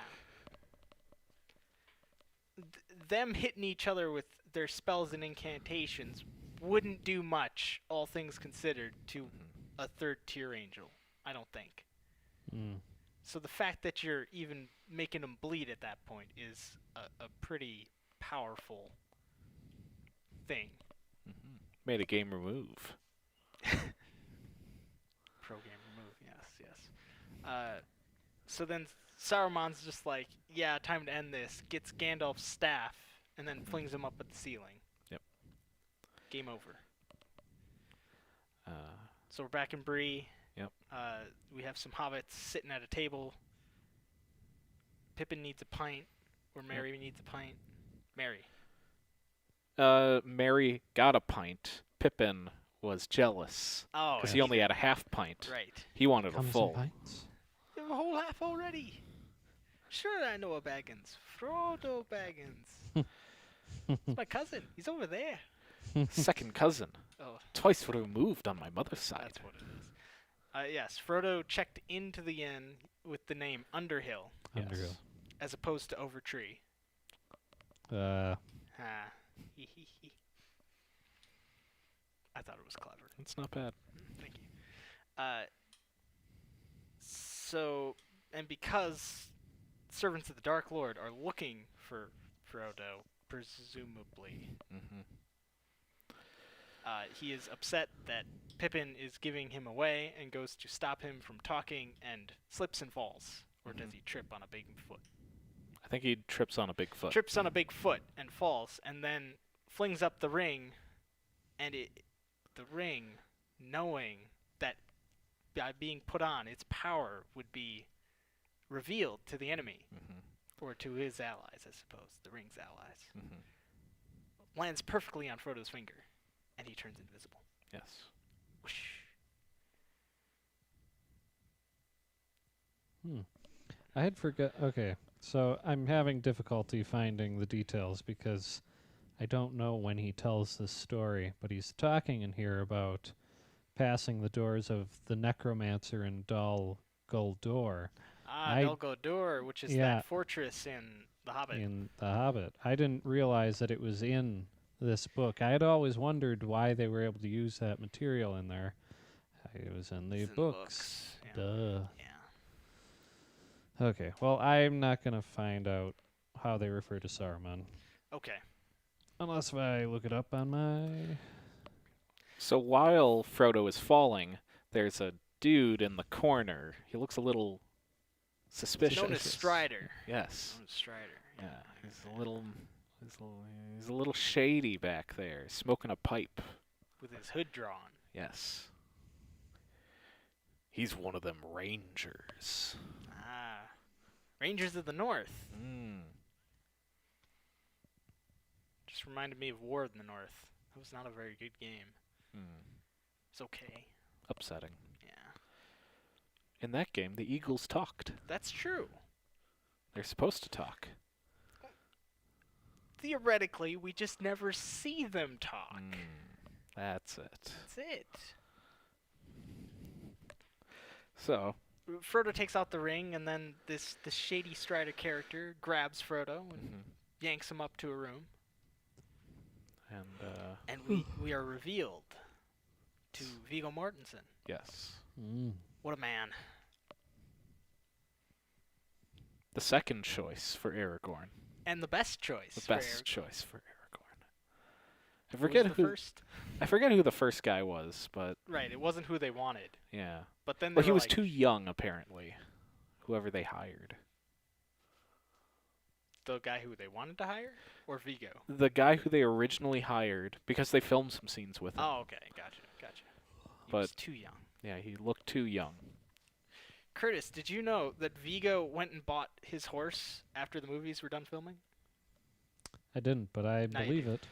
Them hitting each other with their spells and incantations wouldn't do much, all things considered, to a third tier angel, I don't think. So the fact that you're even making them bleed at that point is a pretty powerful thing. made a gamer move. Pro gamer move, yes. So then Saruman's just like, yeah, time to end this. Gets Gandalf's staff and then flings him up at the ceiling. Yep. Game over. So we're back in Bree. Yep. We have some hobbits sitting at a table. Pippin needs a pint, or Merry needs a pint. Merry. Merry got a pint, Pippin was jealous Oh, because he only had a half pint. Right. He wanted a Comes in full. pints. You have a whole half already. Sure, I know a Baggins. Frodo Baggins. It's my cousin. He's over there. Second cousin. Oh, Twice removed on my mother's side. that's what it is. Yes, Frodo checked into the inn with the name Underhill Yes. Underhill. as opposed to Overtree. Uh, Ha. I thought it was clever. It's not bad. Thank you. And because servants of the Dark Lord are looking for Frodo, presumably, Mm-hmm. he is upset that Pippin is giving him away and goes to stop him from talking and slips and falls. Or does Mhm. he trip on a big foot? I think he trips on a big foot. Trips on a big foot and falls, and then flings up the ring, and the ring, knowing that by being put on, its power would be revealed to the enemy, Mm-hmm. or to his allies, I suppose, the ring's allies, Mm-hmm. lands perfectly on Frodo's finger, and he turns invisible. Yes. Whoosh. I had forgot. Okay, so I'm having difficulty finding the details because I don't know when he tells this story, but he's talking in here about passing the doors of the necromancer in Dol Guldur Dol Guldur, which is Yeah. that fortress in The Hobbit. in The Hobbit. I didn't realize that it was in this book. I had always wondered why they were able to use that material in there. It was in the It's in books. Yeah. Duh. Yeah. Okay, well, I'm not going to find out how they refer to Saruman. Okay. Unless if I look it up on my... So while Frodo is falling, there's a dude in the corner. He looks a little suspicious. Known as Strider. Yes. Known as Strider. Yeah. He's a little shady back there, smoking a pipe. With his hood drawn. Yes. He's one of them rangers. Rangers of the North. Mm. Just reminded me of War in the North. That was not a very good game. Mm. It's okay. Upsetting. Yeah. In that game, the Eagles talked. That's true. They're supposed to talk. Theoretically, we just never see them talk. That's it. That's it. So, Frodo takes out the ring, and then this shady Strider character grabs Frodo and yanks him up to a room. and We are revealed to Viggo Mortensen. yes. What a man. The second choice for Aragorn. And the best choice. The for best Aragorn. choice for Aragorn. I Who was forget the who first? I forget who the first guy was, but Right, it wasn't who they wanted. yeah. But then Well, they he were was like, too young apparently. Whoever they hired. the guy who they wanted to hire? Or Viggo? The guy who they originally hired because they filmed some scenes with him. Oh, okay. Gotcha. He But- was too young. Yeah, he looked too young. Curtis, did you know that Viggo went and bought his horse after the movies were done filming? I didn't, but I Now you believe do. it.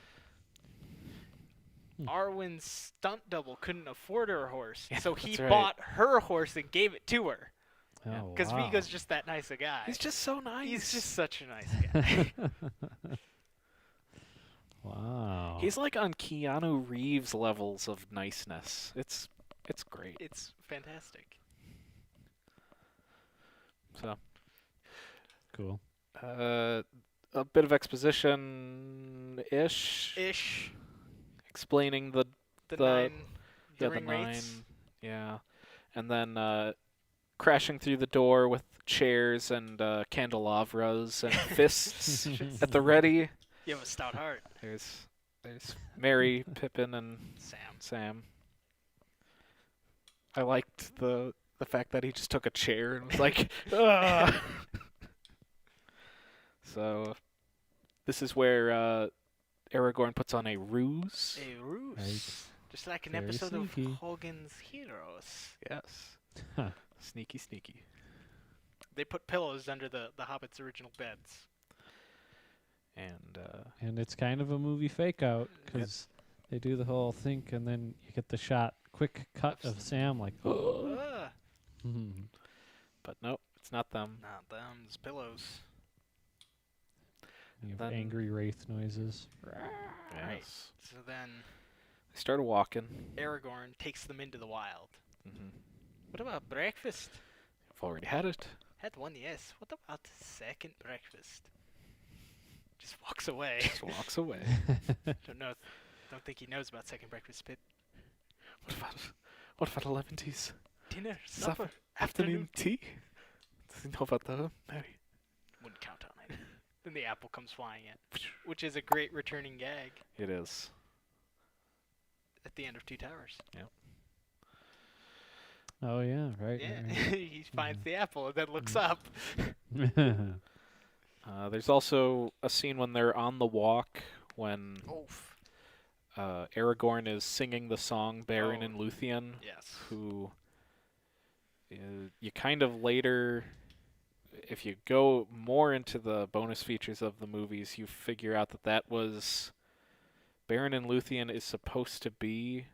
Arwen's stunt double couldn't afford her horse, Yeah, so he that's right. bought her horse and gave it to her. Yeah. Oh, Because wow. Viggo's just that nice a guy. He's just so nice. He's just such a nice guy. Wow. He's like on Keanu Reeves levels of niceness. It's great. It's fantastic. So, cool. a bit of exposition-ish, Ish. explaining the The yeah, ring the rates. 9, yeah, and then crashing through the door with chairs and candelabras and fists at the ready. You have a stout heart, There's Merry, Pippin, and Sam. Sam. I liked the fact that he just took a chair and was like, "Ugh." So, this is where Aragorn puts on a ruse. A ruse. Right. Just like an Very episode sneaky. of Hogan's Heroes. Yes. Huh. Sneaky, sneaky. They put pillows under the Hobbit's original beds. And it's kind of a movie fake out because they do the whole think and then you get the quick cut of Sam like, oh. But nope, it's not them. Not them. It's pillows. You have Then- angry wraith noises. Right. Yes. So then They started walking. Aragorn takes them into the wild. Mm-hmm. What about breakfast? I've already had it. Had one, yes. What about the second breakfast? Just walks away. Just walks away. Don't think he knows about second breakfast, Pip. What about 11 teas? Dinner, Supper, supper, afternoon tea? Does he know about the Mary? Wouldn't count on it. Then the apple comes flying in, which is a great returning gag It is. at the end of Two Towers. Oh yeah, right. Yeah, right, he finds the apple and then looks up. right. There's also a scene when they're on the walk when Oof. Aragorn is singing the song Beren Oh. and Luthien, Yes. who you kind of later, if you go more into the bonus features of the movies, you figure out that was Beren and Luthien is supposed to be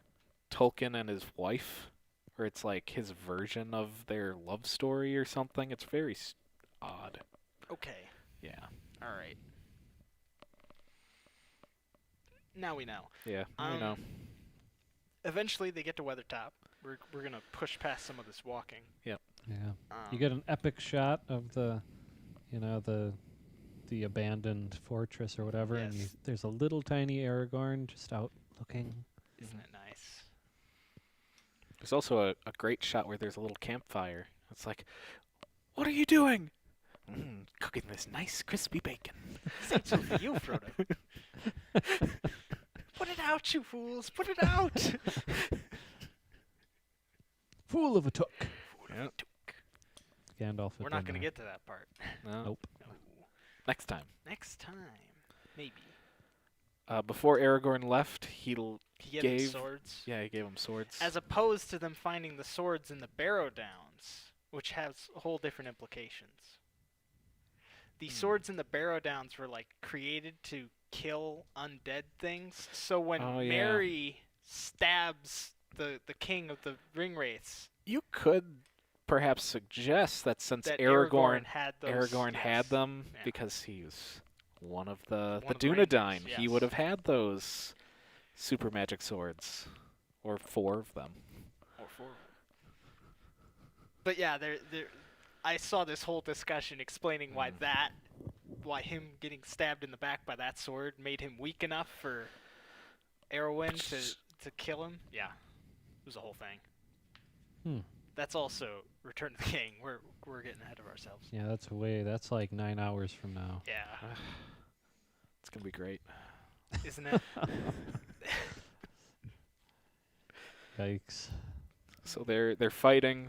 Tolkien and his wife, or it's like his version of their love story or something. It's very odd. Okay. Yeah. All right. Now we know. Yeah, I know. Eventually, they get to Weathertop. We're gonna push past some of this walking. Yeah. You get an epic shot of the abandoned fortress or whatever, and Yes. there's a little tiny Aragorn just out looking. Isn't it nice? There's also a great shot where there's a little campfire. It's like, what are you doing? Cooking this nice crispy bacon. This ain't so for you, Frodo. Put it out, you fools! Put it out! Fool of a took. Yeah. Gandalf. We're not gonna get to that part. No. Nope. No. Next time. Next time, maybe. Before Aragorn left, he He gave them gave swords. he gave him swords. As opposed to them finding the swords in the Barrow Downs, which has whole different implications. The swords in the Barrow Downs were like created to kill undead things. So when Oh, yeah. Merry stabs the king of the Ringwraiths, You could perhaps suggest that since that Aragorn had those. had yes. them Yeah. because he was one of the One of the Dunedain, Rangers, he yes. would have had those super magic swords, or 4 of them. Or four. But yeah, I saw this whole discussion explaining why him getting stabbed in the back by that sword made him weak enough for Arwen to kill him. Yeah, it was a whole thing. That's also Return of the King. We're getting ahead of ourselves. Yeah, that's like 9 hours from now. Yeah, It's gonna be great. isn't it? Yikes. So they're fighting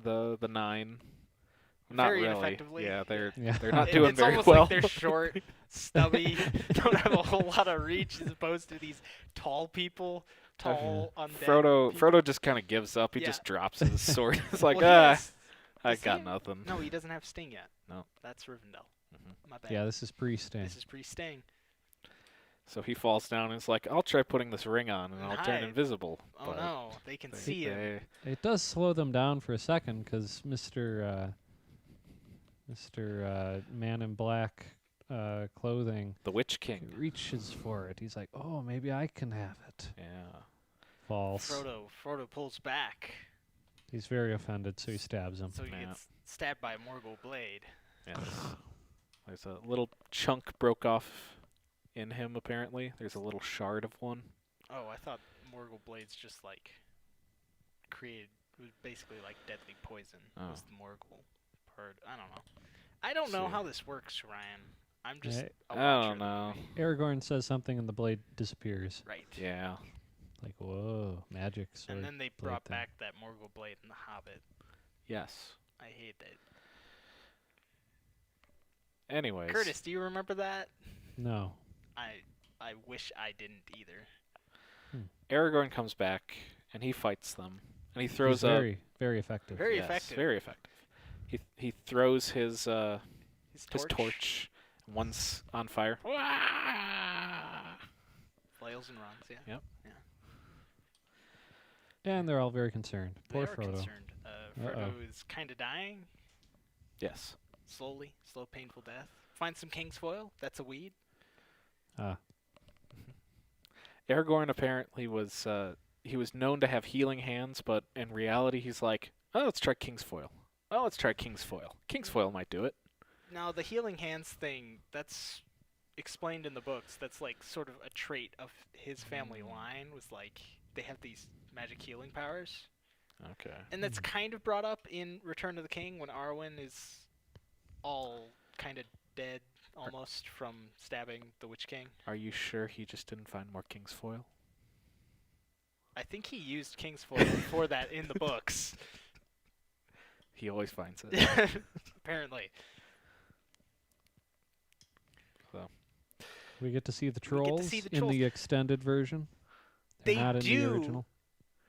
the 9. Not Very really. ineffectively. Yeah, they're Yeah. not doing it's very almost well. like they're short, stubby, don't have a whole lot of reach as opposed to these tall people, undead. people. Frodo just kind of gives up. He Yeah. just drops his sword. It's like, Well, he has- I does he got have- nothing. No, he doesn't have Sting yet. No. That's Rivendell. Mhm. My bad. Yeah, this is pre-Sting. This is pre-Sting. So he falls down and is like, I'll try putting this ring on and And I'll turn hide. invisible. Oh But no, they can see him. It does slow them down for a second because Mr. Man in Black clothing The Witch King. reaches for it. He's like, "Oh, maybe I can have it." Yeah. False. Frodo pulls back, He's very offended, so he stabs him. so he Yeah. gets stabbed by a Morgul blade. Yes. There's a little chunk broke off in him, apparently. There's a little shard of one. Oh, I thought Morgul blades just like was basically like deadly poison. Oh. Was the Morgul part? I don't know. I don't know See. how this works, Ryan. I'm just. Yeah, a I watcher don't of the know. movie. Aragorn says something, and the blade disappears. Right. Yeah. Like, whoa, magic sword. And then they blade brought thing. back that Morgul blade in The Hobbit. Yes. I hate that. Anyways. Curtis, do you remember that? No. I wish I didn't either. Aragorn comes back and he fights them. And he He's throws very, very effective. Very yes, effective. Very effective. He throws his His torch. torch One's on fire. Flails and runs, yeah. Yep. And they're all very concerned. They Poor are Frodo. concerned. Frodo is kind of dying, Yes. slow, painful death. Find some king's foil. That's a weed. Aragorn apparently was he was known to have healing hands, but in reality he's like, oh, let's try King's Foil. Oh, let's try King's Foil. King's Foil might do it. Now, the healing hands thing, that's explained in the books. That's like sort of a trait of his family line, was like they have these magic healing powers. Okay. And that's kind of brought up in Return of the King when Arwen is all kind of dead almost from stabbing the Witch King. Are you sure he just didn't find more King's Foil? I think he used King's Foil for that in the books. He always finds it. Apparently. So. We get to see the We get to trolls see the in trolls. the extended version. They're They not in do. the original.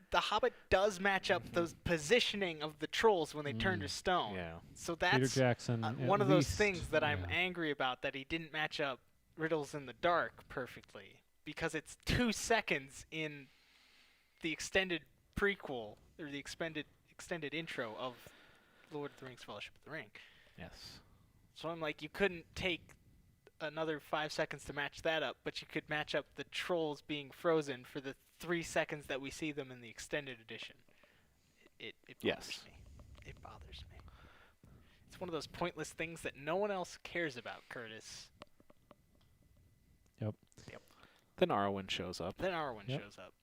The Hobbit does match up the positioning of the trolls when they turn to stone. Yeah. So Peter that's Jackson. one at of those least, things that I'm yeah. angry about, that he didn't match up Riddles in the Dark perfectly, because it's 2 seconds in the extended prequel or the extended intro of Lord of the Rings: Fellowship of the Ring. Yes. So I'm like, you couldn't take another 5 seconds to match that up, but you could match up the trolls being frozen for the 3 seconds that we see them in the extended edition. It bothers Yes. me. It bothers me. It's one of those pointless things that no one else cares about, Curtis. Then Arwen shows up. Then Arwen Yep. shows up.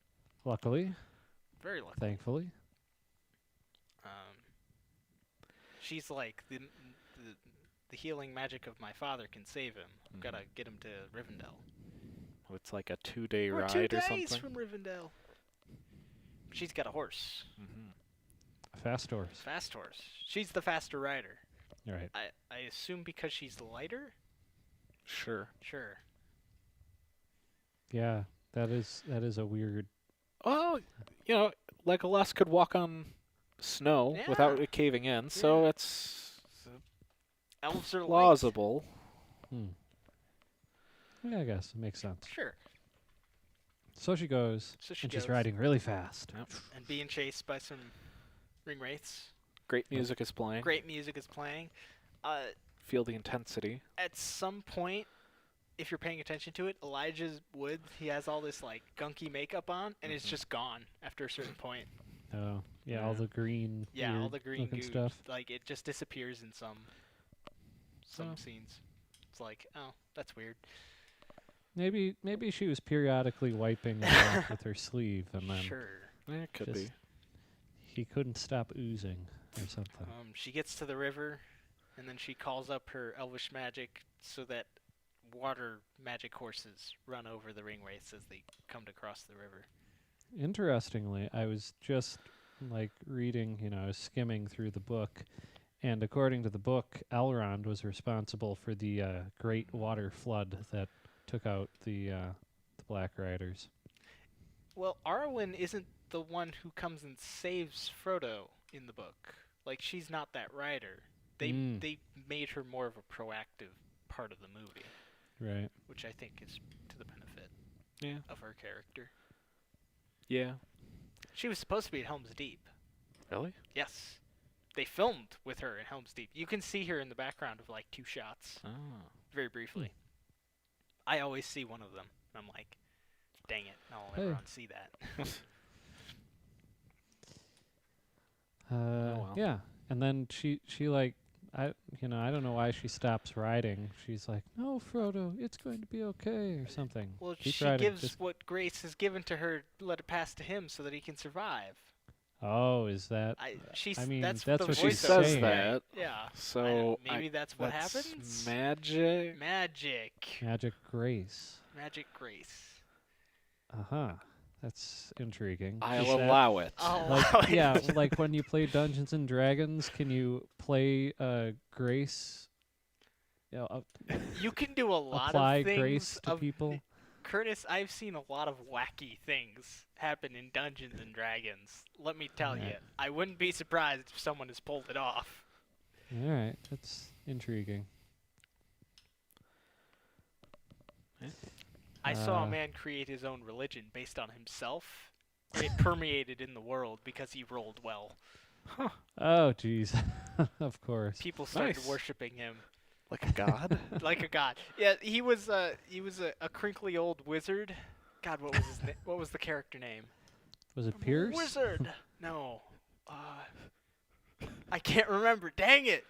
Luckily, Very lucky. thankfully. She's like, the healing magic of my father can save him. I've got to get him to Rivendell. It's like a 2-day We're ride 2 or days something. from Rivendell. She's got a horse. A fast horse. Fast horse. She's the faster rider. Right. I assume because she's lighter? Sure. Sure. Yeah, that is a weird. Well, Legolas could walk on snow without Yeah. it caving in, so Yeah. it's Elves are light. plausible. Yeah, I guess it makes sense. Sure. So she goes, So she and goes. she's riding really fast. Yep. And being chased by some ring wraiths. Great music is playing. Great music is playing. Feel the intensity. At some point, if you're paying attention to it, Elijah Wood, he has all this like gunky makeup on, and it's just gone after a certain point. Oh, yeah, all Yeah. the green. Yeah, all weird the green looking goo, stuff. like it just disappears in some Oh. scenes. It's like, oh, that's weird. Maybe she was periodically wiping it off with her sleeve, and then Sure. Yeah, it could Just- be. he couldn't stop oozing or something. She gets to the river, and then she calls up her elvish magic so that water magic horses run over the ring wraiths as they come to cross the river. Interestingly, I was just reading, I was skimming through the book, and according to the book, Elrond was responsible for the great water flood that took out the Black Riders. Well, Arwen isn't the one who comes and saves Frodo in the book. Like, she's not that rider. They made her more of a proactive part of the movie, Right. which I think is to the benefit Yeah. of her character. Yeah. She was supposed to be at Helm's Deep. Really? Yes. They filmed with her in Helm's Deep. You can see her in the background of 2 shots, Oh. very briefly. I always see one of them, and I'm like, dang it, I'll Hey. never see that. well. Yeah, and then she I don't know why she stops riding. She's like, "No, Frodo, it's going to be okay," or something. Well, Keep she riding, gives just- what Grace has given to her, let it pass to him so that he can survive. Oh, is that? She's mean, that's that's the what She she's voiceover. says saying. that. Yeah. So maybe that's what that's happens. Magic. Magic. Magic Grace. Magic Grace. That's intriguing. I'll Is that- allow it. Yeah, like when you play Dungeons and Dragons, can you play Grace? You can do a lot Apply of things. grace to people. Curtis, I've seen a lot of wacky things happen in Dungeons and Dragons. Let me tell you, Right. I wouldn't be surprised if someone has pulled it off. All right, that's intriguing. I saw a Uh, man create his own religion based on himself. It permeated in the world because he rolled well. Oh, jeez. Of course. People started Nice. worshiping him Like a god? like a god. Yeah, he was a crinkly old wizard. God, what was his what was the character name? Was it Pierce? Wizard. No. I can't remember. Dang it.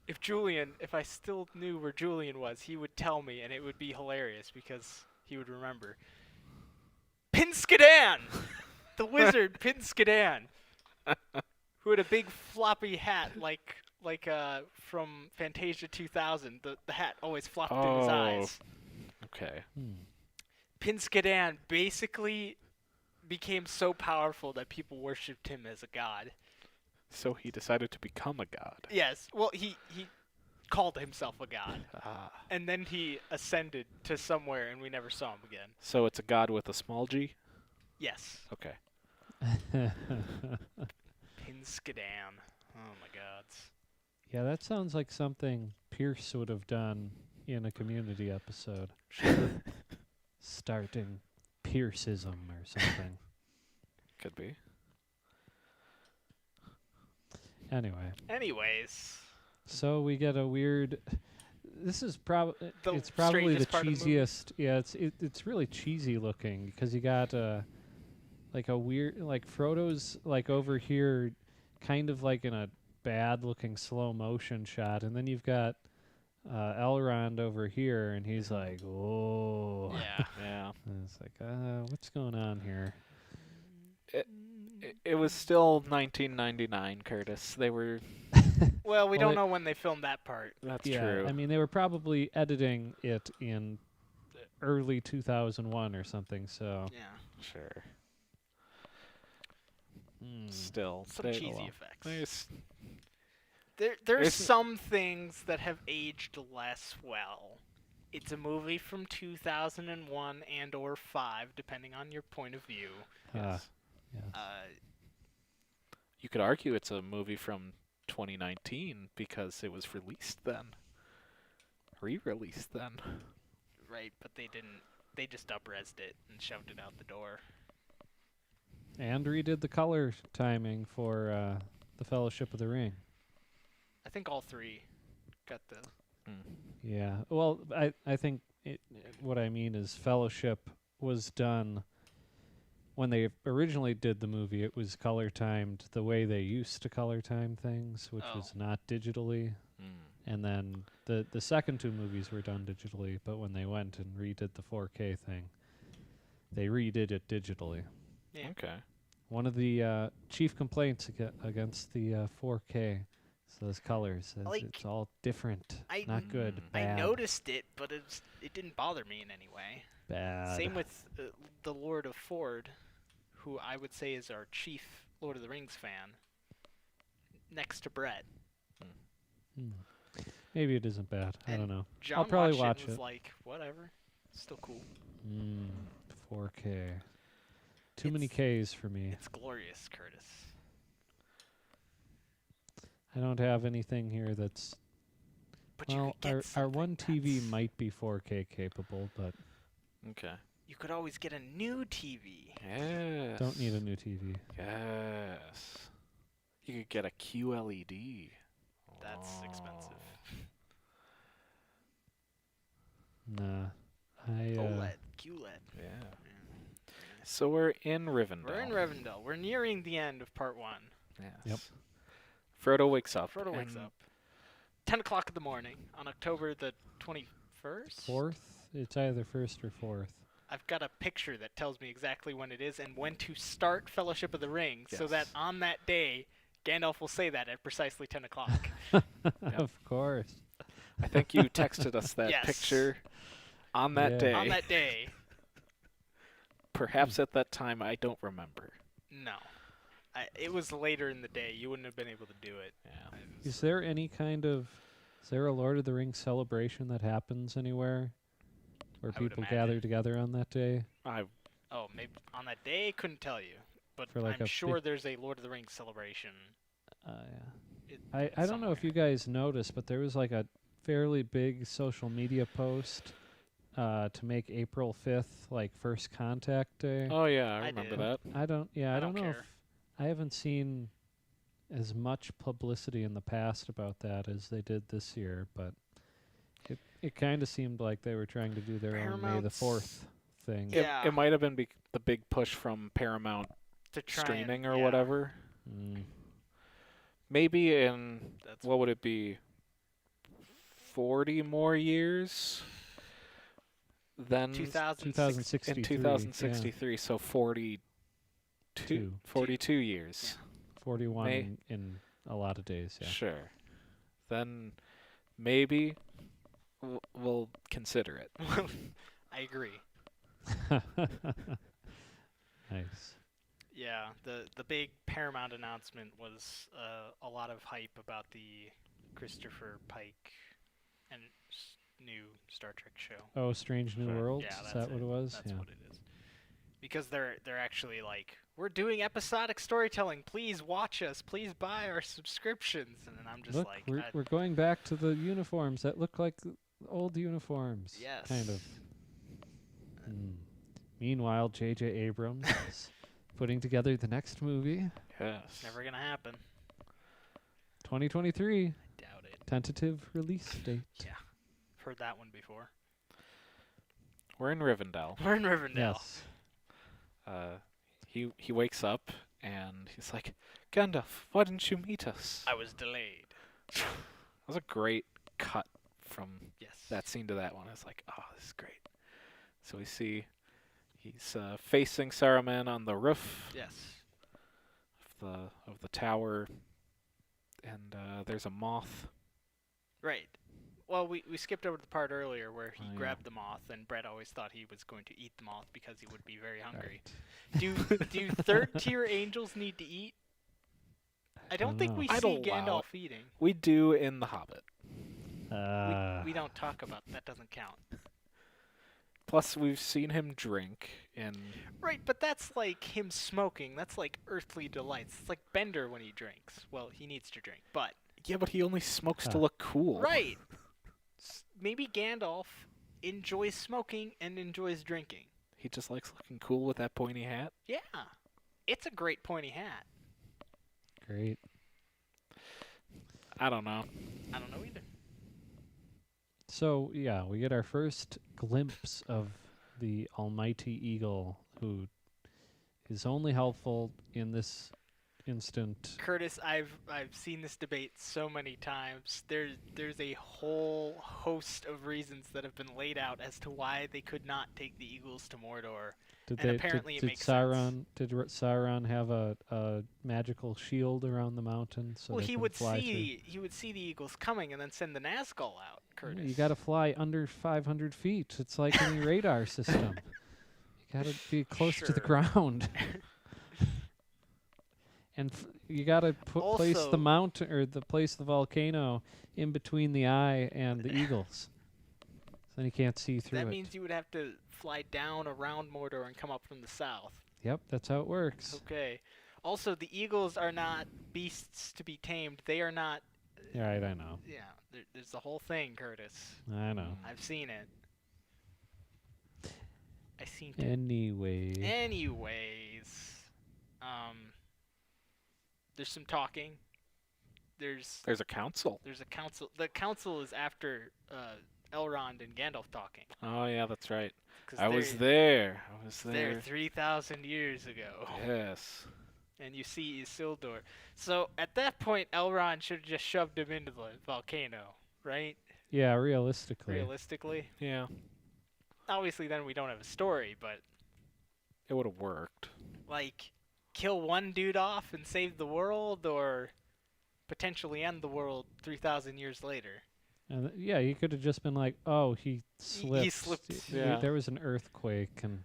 If I still knew where Julian was, he would tell me, and it would be hilarious because he would remember. Pinskadan! The wizard, Pinskadan! Who had a big floppy hat like from Fantasia 2000. The hat always flopped in his eyes. Okay. Pinskadan basically became so powerful that people worshipped him as a god. So he decided to become a god. Yes. Well, he called himself a god. Ah. And then he ascended to somewhere, and we never saw him again. So it's a god with a small g? Yes. Okay. Pinskadan. Oh, my gods. Yeah, that sounds like something Pierce would have done in a Community episode. Starting Pierceism or something. Could be. Anyway, Anyways. so we get a weird. This is The it's probably the strangest part of the movie. cheesiest. Yeah, it's really cheesy looking because you got like a weird, like Frodo's like over here, kind of like in a bad looking slow motion shot, and then you've got Elrond over here, and he's like, oh. Yeah. Yeah. And it's like, what's going on here? It was still 1999, Curtis. They were... Well, we Well, don't know when they filmed that part. That's Yeah, true. I mean, they were probably editing it in early 2001 or something, so. Yeah. Sure. Hmm. Still. Some they- cheesy well, effects. there's- There's It's- some things that have aged less well. It's a movie from 2001 and or 5, depending on your point of view. Yes. Uh, You could argue it's a movie from 2019 because it was released then. Re-released then. right, but they didn't. They just up-resed it and shoved it out the door. And redid the color timing for the Fellowship of the Ring. I think all three got the. Yeah. Well, I think what I mean is Fellowship was done when they originally did the movie. It was color timed the way they used to color time things, which was not digitally. And then the second two movies were done digitally, but when they went and redid the 4K thing, they redid it digitally. Yeah. Okay. One of the chief complaints against the 4K is those colors. Like, It's all different. Not good. I Bad. noticed it, but it didn't bother me in any way. Bad. Same with the Lord of Ford, who I would say is our chief Lord of the Rings fan, next to Brett. Hmm. Maybe it isn't bad. I And don't know. John I'll probably watched watch and was it. like, whatever, still cool. 4K. Too many Ks for me. It's glorious, Curtis. I don't have anything here that's. But you Well, could get our something one TV that's- might be 4K capable, but Okay. You could always get a new TV. Yes. don't need a new TV. Yes. You could get a QLED. That's expensive. Nah. OLED, QLED. Yeah. Yeah. So we're in Rivendell. We're in Rivendell. We're nearing the end of part 1. Yes. Yep. Frodo wakes up. Frodo wakes and up. 10 o'clock in the morning on October the 21st? 4th? It's either 1st or 4th. I've got a picture that tells me exactly when it is and when to start Fellowship of the Ring, so that Yes. on that day, Gandalf will say that at precisely 10 o'clock. Of course. I think you texted us that Yes. picture on that Yeah. day. On that day, Perhaps at that time, I don't remember. no. It was later in the day. You wouldn't have been able to do it. Yeah. Is there any kind of. Is there a Lord of the Rings celebration that happens anywhere? Where I would people imagine. gather together on that day? Oh, maybe on that day, couldn't tell you. But For like I'm a sure big- there's a Lord of the Rings celebration. Yeah. I don't know if you guys noticed, but there was like a fairly big social media post to make April 5th like first contact day. Oh yeah, I I remember did. that. I don't don't know care. if I haven't seen as much publicity in the past about that as they did this year, but it kind of seemed like they were trying to do their own May the Paramount's- 4th thing. Yeah. It might have been the big push from Paramount To try streaming and, or yeah, whatever. Mm. Maybe in That's what would it be? 40 more years than 2063. in 2063, so 42 years. 41 May- in a lot of days, yeah. Sure. Then maybe we'll consider it. I agree. Nice. Yeah, the big Paramount announcement was a lot of hype about the Christopher Pike and new Star Trek show. Oh, Strange New Sure. Worlds? Yeah, Is that's that what it was? That's yeah. what it is. Because they're actually like, we're doing episodic storytelling. Please watch us. Please buy our subscriptions. And then I'm just Look, like, we're going back to the uniforms that look like old uniforms. yes, Kind of. Meanwhile, J.J. Abrams is putting together the next movie. Yes. It's never gonna happen. 2023. I doubt it. Tentative release date. Yeah, I've heard that one before. We're in Rivendell. We're in Rivendell. Yes. He wakes up and he's like, Gandalf, why didn't you meet us? I was delayed. That was a great cut from Yes. that scene to that one. I was like, oh, this is great. So we see he's facing Saruman on the roof Yes. of the tower, and there's a moth. Right. Well, we skipped over the part earlier where he Oh, yeah. grabbed the moth, and Brett always thought he was going to eat the moth because he would be very hungry. Right. Do third tier angels need to eat? I don't think know. we I'd see allow Gandalf eating. We do in The Hobbit. We don't talk about that. Doesn't count. Plus, we've seen him drink in. Right, but that's like him smoking. That's like earthly delights. It's like Bender when he drinks. Well, he needs to drink, but Yeah, but he only smokes to Huh. look cool. right. Maybe Gandalf enjoys smoking and enjoys drinking. He just likes looking cool with that pointy hat. Yeah, it's a great pointy hat. Great. I don't know. I don't know either. So, yeah, we get our first glimpse of the almighty eagle who is only helpful in this instant. Curtis, I've seen this debate so many times. There's a whole host of reasons that have been laid out as to why they could not take the Eagles to Mordor. Did And they apparently it did makes sense. Sauron have a magical shield around the mountain so Well, they he can would fly see the Eagles coming and then send the Nazgul out. Curtis, You got to fly under 500 feet. It's like any radar system. You got to be close to the Sure. ground. And you got to place the Also- mountain or place the volcano in between the eye and the eagles. So then you can't see through that it. means you would have to fly down around Mordor and come up from the south. Yep, that's how it works. Okay. Also, the Eagles are not beasts to be tamed. They are not. Yeah, right, I know. Yeah, there's the whole thing, Curtis. I know. I've seen it. I've seen it. Anyway. Anyways, there's some talking. There's There's a council. a council. The council is after Elrond and Gandalf talking. Oh yeah, that's right. 'Cause I was they're- there. I was They're there. 3,000 years ago. Yes. And you see Isildur. So at that point, Elrond should have just shoved him into the volcano, right? Yeah, realistically. Realistically. Yeah. Obviously, then we don't have a story, but It would have worked. like, kill one dude off and save the world, or potentially end the world 3,000 years later. And yeah, he could have just been like, "Oh, he slipped. slipped. Yeah. There was an earthquake and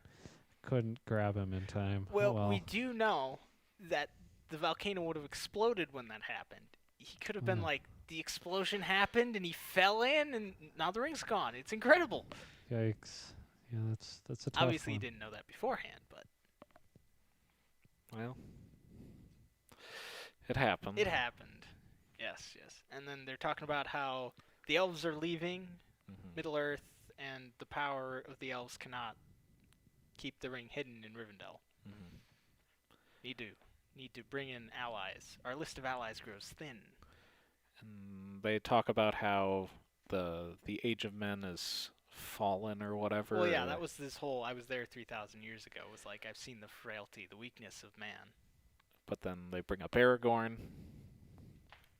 couldn't grab him in time." Oh, Well, we do know that the volcano would have exploded when that happened. He could have been Hmm. like, the explosion happened and he fell in, and now the ring's gone. It's incredible. Yikes! Yeah, that's a tough Obviously, he one. didn't know that beforehand, but Well, it happened. it happened. Yes, yes. And then they're talking about how the elves are leaving Mhm. Middle Earth, and the power of the elves cannot keep the ring hidden in Rivendell. Mhm. Need to bring in allies. Our list of allies grows thin. And they talk about how the Age of Men is fallen or whatever. Well, yeah, that was this whole I was there 3,000 years ago. Was like I've seen the frailty, the weakness of man. But then they bring up Aragorn,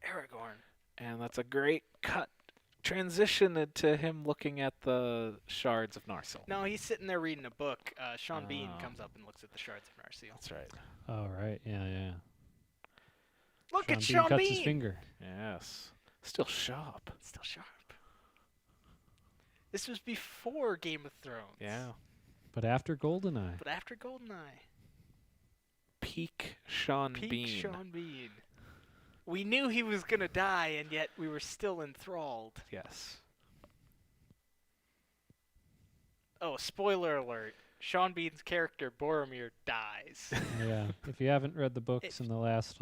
Aragorn. and that's a great cut transition into him looking at the shards of Narsil. No, he's sitting there reading a book. Sean Bean Oh. comes up and looks at the shards of Narsil. That's right. Oh, right. Yeah. Look at Bean Sean cuts Bean. his finger. Yes. Still sharp. Still sharp. This was before Game of Thrones. Yeah. But after GoldenEye. But after GoldenEye. Peak Sean Peak Bean. Sean Bean. We knew he was gonna die, and yet we were still enthralled. Yes. Oh, spoiler alert. Sean Bean's character, Boromir, dies. Yeah. If you haven't read the books in the last,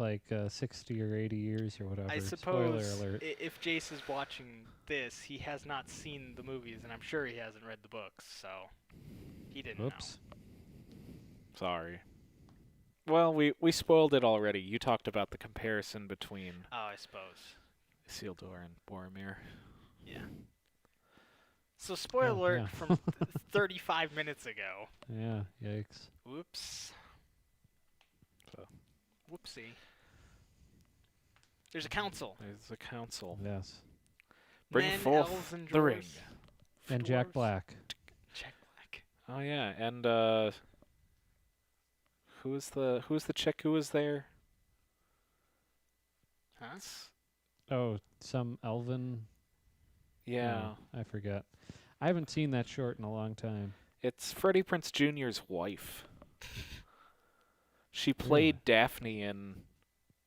60 or 80 years or whatever, I suppose spoiler alert. if Jace is watching this, he has not seen the movies, and I'm sure he hasn't read the books, so he didn't Whoops. Sorry. Well, we spoiled it already. You talked about the comparison between know. Oh, I suppose. Isildur and Boromir. Yeah. So spoiler Oh, alert yeah. from 35 minutes ago. Yeah, yikes. Whoops. So. Whoopsie. There's a council. There's a council. Yes. Bring Men, forth elves, and the ring. dwarves. And Jack Dwarves. Black. Jack Black. Oh yeah, and who's the chick who was there? Huh? Oh, some elven. Yeah. I forget. I haven't seen that short in a long time. It's Freddie Prinze Jr.'s wife. She played Daphne in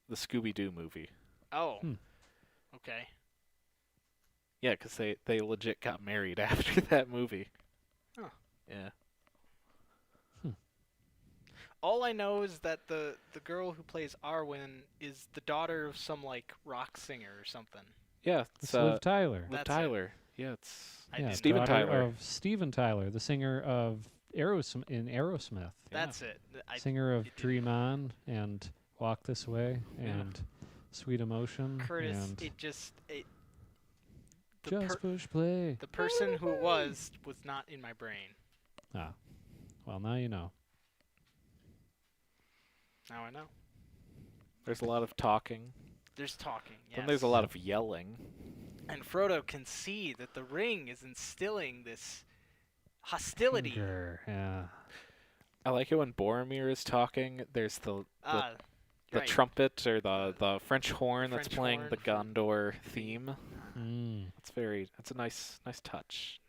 the Scooby-Doo movie. Oh. Hmm. Okay. Yeah, 'cause they legit got married after that movie. Huh. Yeah. All I know is that the girl who plays Arwen is the daughter of some rock singer or something. Yeah, It's Liv Tyler. Liv That's it. Tyler. Yeah, it's I Yeah, didn't Steven know. daughter Tyler. of Steven Tyler, the singer of Aerosmith. That's it. Singer of it didn't- Dream On and Walk This Way Yeah. and Sweet Emotion. Curtis, and the Just Push Play. the person who it was not in my brain. Ah, well, now you know. Now I know. There's a lot of talking. There's talking. Yes. Then there's a lot of yelling. And Frodo can see that the ring is instilling this hostility. Finger, yeah. I like it when Boromir is talking. There's the Right. trumpet or the French horn that's French playing horn the from- Gondor theme. Mm. That's a nice touch.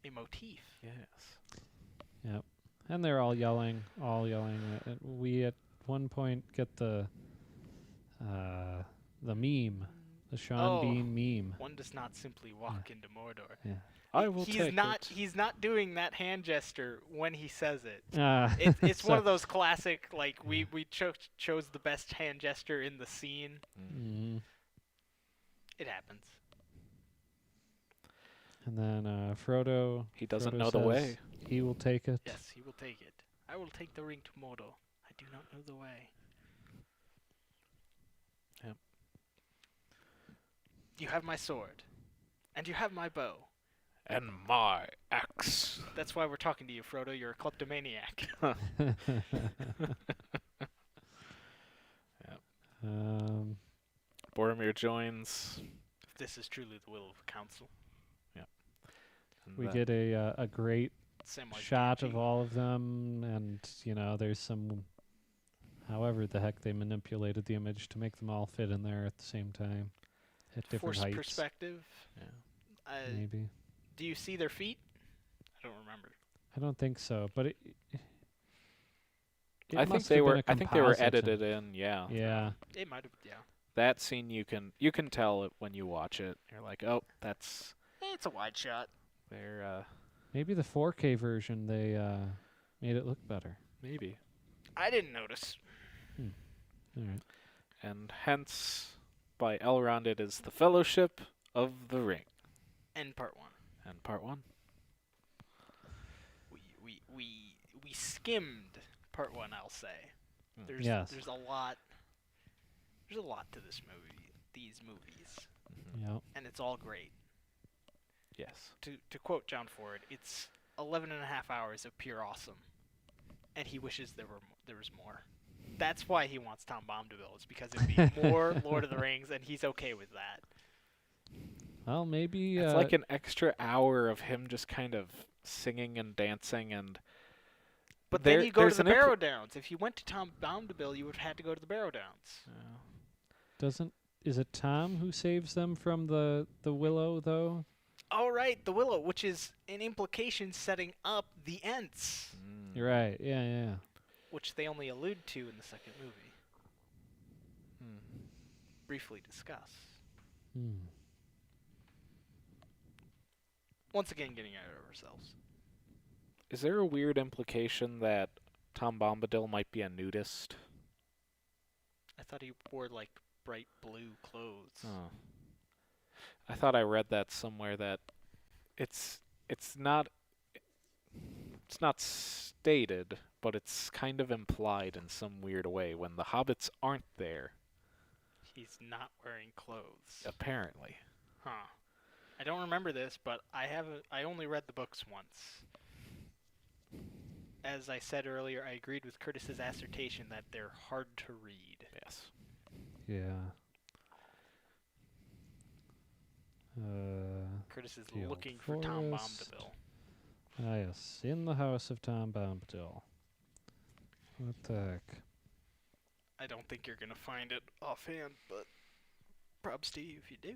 A motif. Yes. Yep. And they're all yelling. We at one point get the meme, the Sean Oh. Bean meme. One does not simply walk into Mordor. Yeah. I will he's take not. it. He's not doing that hand gesture when he says it. It's So- one of those classic we chose the best hand gesture in the scene. Mm. It happens. And then Frodo. He doesn't Frodo know the says way. He will take it. Yes, he will take it. I will take the ring to Mordor. I do not know the way. Yep. You have my sword, and you have my bow. And my axe. That's why we're talking to you, Frodo. You're a kleptomaniac. Boromir joins. If this is truly the will of the council. And We then- get a great Samwise shot of Gamgee. all of them, and there's some. However, the heck they manipulated the image to make them all fit in there at the same time, at different Forced heights. perspective. Yeah. Maybe. Do you see their feet? I don't remember. I don't think so, but it I think must they have been were. a I think they were composite and- edited in. Yeah. Yeah. It might have. Yeah. That scene you can tell it when you watch it. You're like, oh, that's It's a wide shot. their Maybe the 4K version they made it look better. maybe. I didn't notice. All right. And hence by Elrond, it is The Fellowship of the Ring. And part 1. And part 1. We skimmed part 1, I'll say. There's Yes. there's a lot to this movie, these movies, Yep. and it's all great. Yes. To quote John Ford, it's 11 and a half hours of pure awesome, and he wishes there was more. That's why he wants Tom Bombadil. It's because it'd be more Lord of the Rings, and he's okay with that. Well, maybe It's like an extra hour of him just kind of singing and dancing and... But then you go to the Barrow Downs. If you went to Tom Bombadil, you would have had to go to the Barrow Downs. Is it Tom who saves them from the willow though? Oh, right, the willow, which is an implication setting up the Ents, You're right. Yeah. which they only allude to in the second movie. Briefly discuss. Once again, getting ahead of ourselves. Is there a weird implication that Tom Bombadil might be a nudist? I thought he wore, like, bright blue clothes. Oh. I thought I read that somewhere that it's not stated, but it's kind of implied in some weird way when the hobbits aren't there. He's not wearing clothes. Apparently. Huh. I don't remember this, but I only read the books once. As I said earlier, I agreed with Curtis's assertion that they're hard to read. Yes. Yeah. Curtis is The Old looking for Tom Forest. Bombadil. Ah, yes. In the house of Tom Bombadil. What the heck? I don't think you're going to find it offhand, but props to you if you do.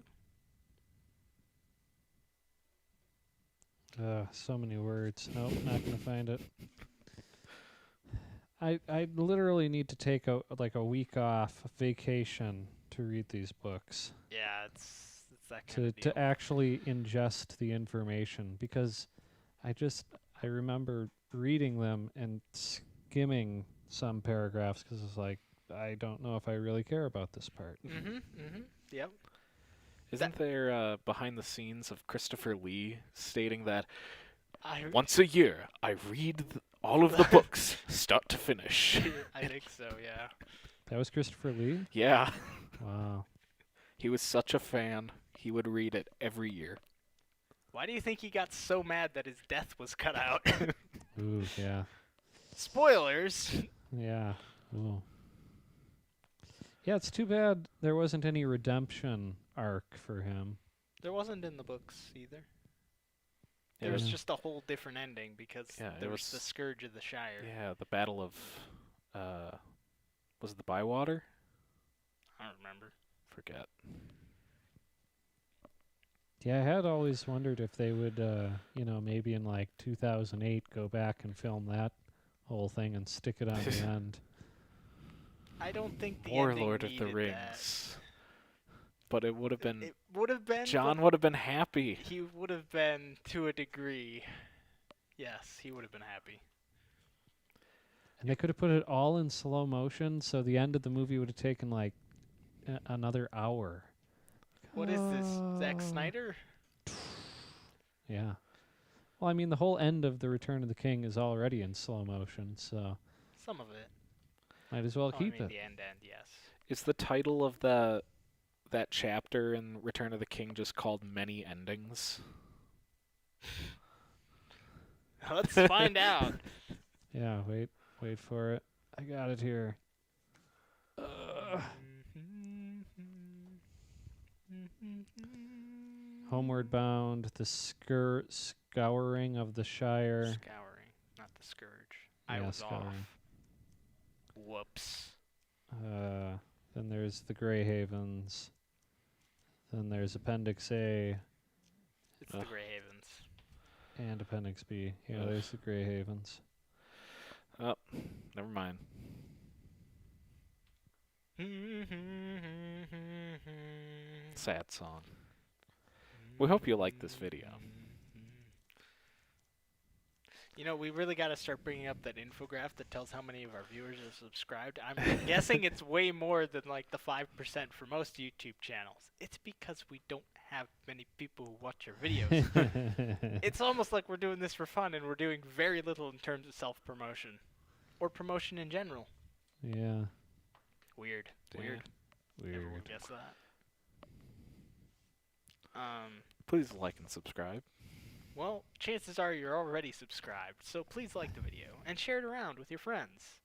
So many words. Nope, not gonna find it. I literally need to take a week off vacation to read these books Yeah, it's that kind of deal. to actually ingest the information, because I remember reading them and skimming some paragraphs because it's like, I don't know if I really care about this part. Yep. Isn't there behind the scenes of Christopher Lee stating that I once a year I read all of the books, start to finish? I think so, yeah. That was Christopher Lee? Yeah. Wow. He was such a fan. He would read it every year. Why do you think he got so mad that his death was cut out? Ooh, yeah. Spoilers! Yeah. Ooh. Yeah, it's too bad there wasn't any redemption arc for him. There wasn't in the books either. Yeah, There was Yeah. just a whole different ending because Yeah, there it was the was- Scourge of the Shire. Yeah, the Battle of... was it the Bywater? I don't remember. Forget. Yeah, I had always wondered if they would, maybe in like 2008 go back and film that whole thing and stick it on the end. I don't think the Or ending Lord of the needed Rings. But it would have that. been... It would have been. John but would have been happy. he would have been to a degree. Yes, he would have been happy. And they could have put it all in slow motion, so the end of the movie would have taken like another hour. What is this? Zack Snyder? Yeah. Well, I mean, the whole end of The Return of the King is already in slow motion, so Some of it. might as well Oh, keep I mean, it. the end, yes. Is the title of that chapter in Return of the King just called Many Endings? Let's find out. Yeah, wait for it. I got it here. Homeward Bound, the Scouring of the Shire. Scouring, not the Scourge. I Yeah, was Scouring. off. Whoops. Then there's the Grey Havens. Then there's Appendix A It's the Grey Havens. and Appendix B. Yeah, Ugh. there's the Grey Havens. Oh, never mind. Sad song. We hope you like this video. You know, we really got to start bringing up that infograph that tells how many of our viewers are subscribed. I'm guessing it's way more than like the 5% for most YouTube channels. It's because we don't have many people who watch our videos. It's almost like we're doing this for fun and we're doing very little in terms of self-promotion. Or promotion in general. Yeah. Weird. Yeah. Weird. Never would Weird. guess that. Please like and subscribe. Well, chances are you're already subscribed, so please like the video and share it around with your friends.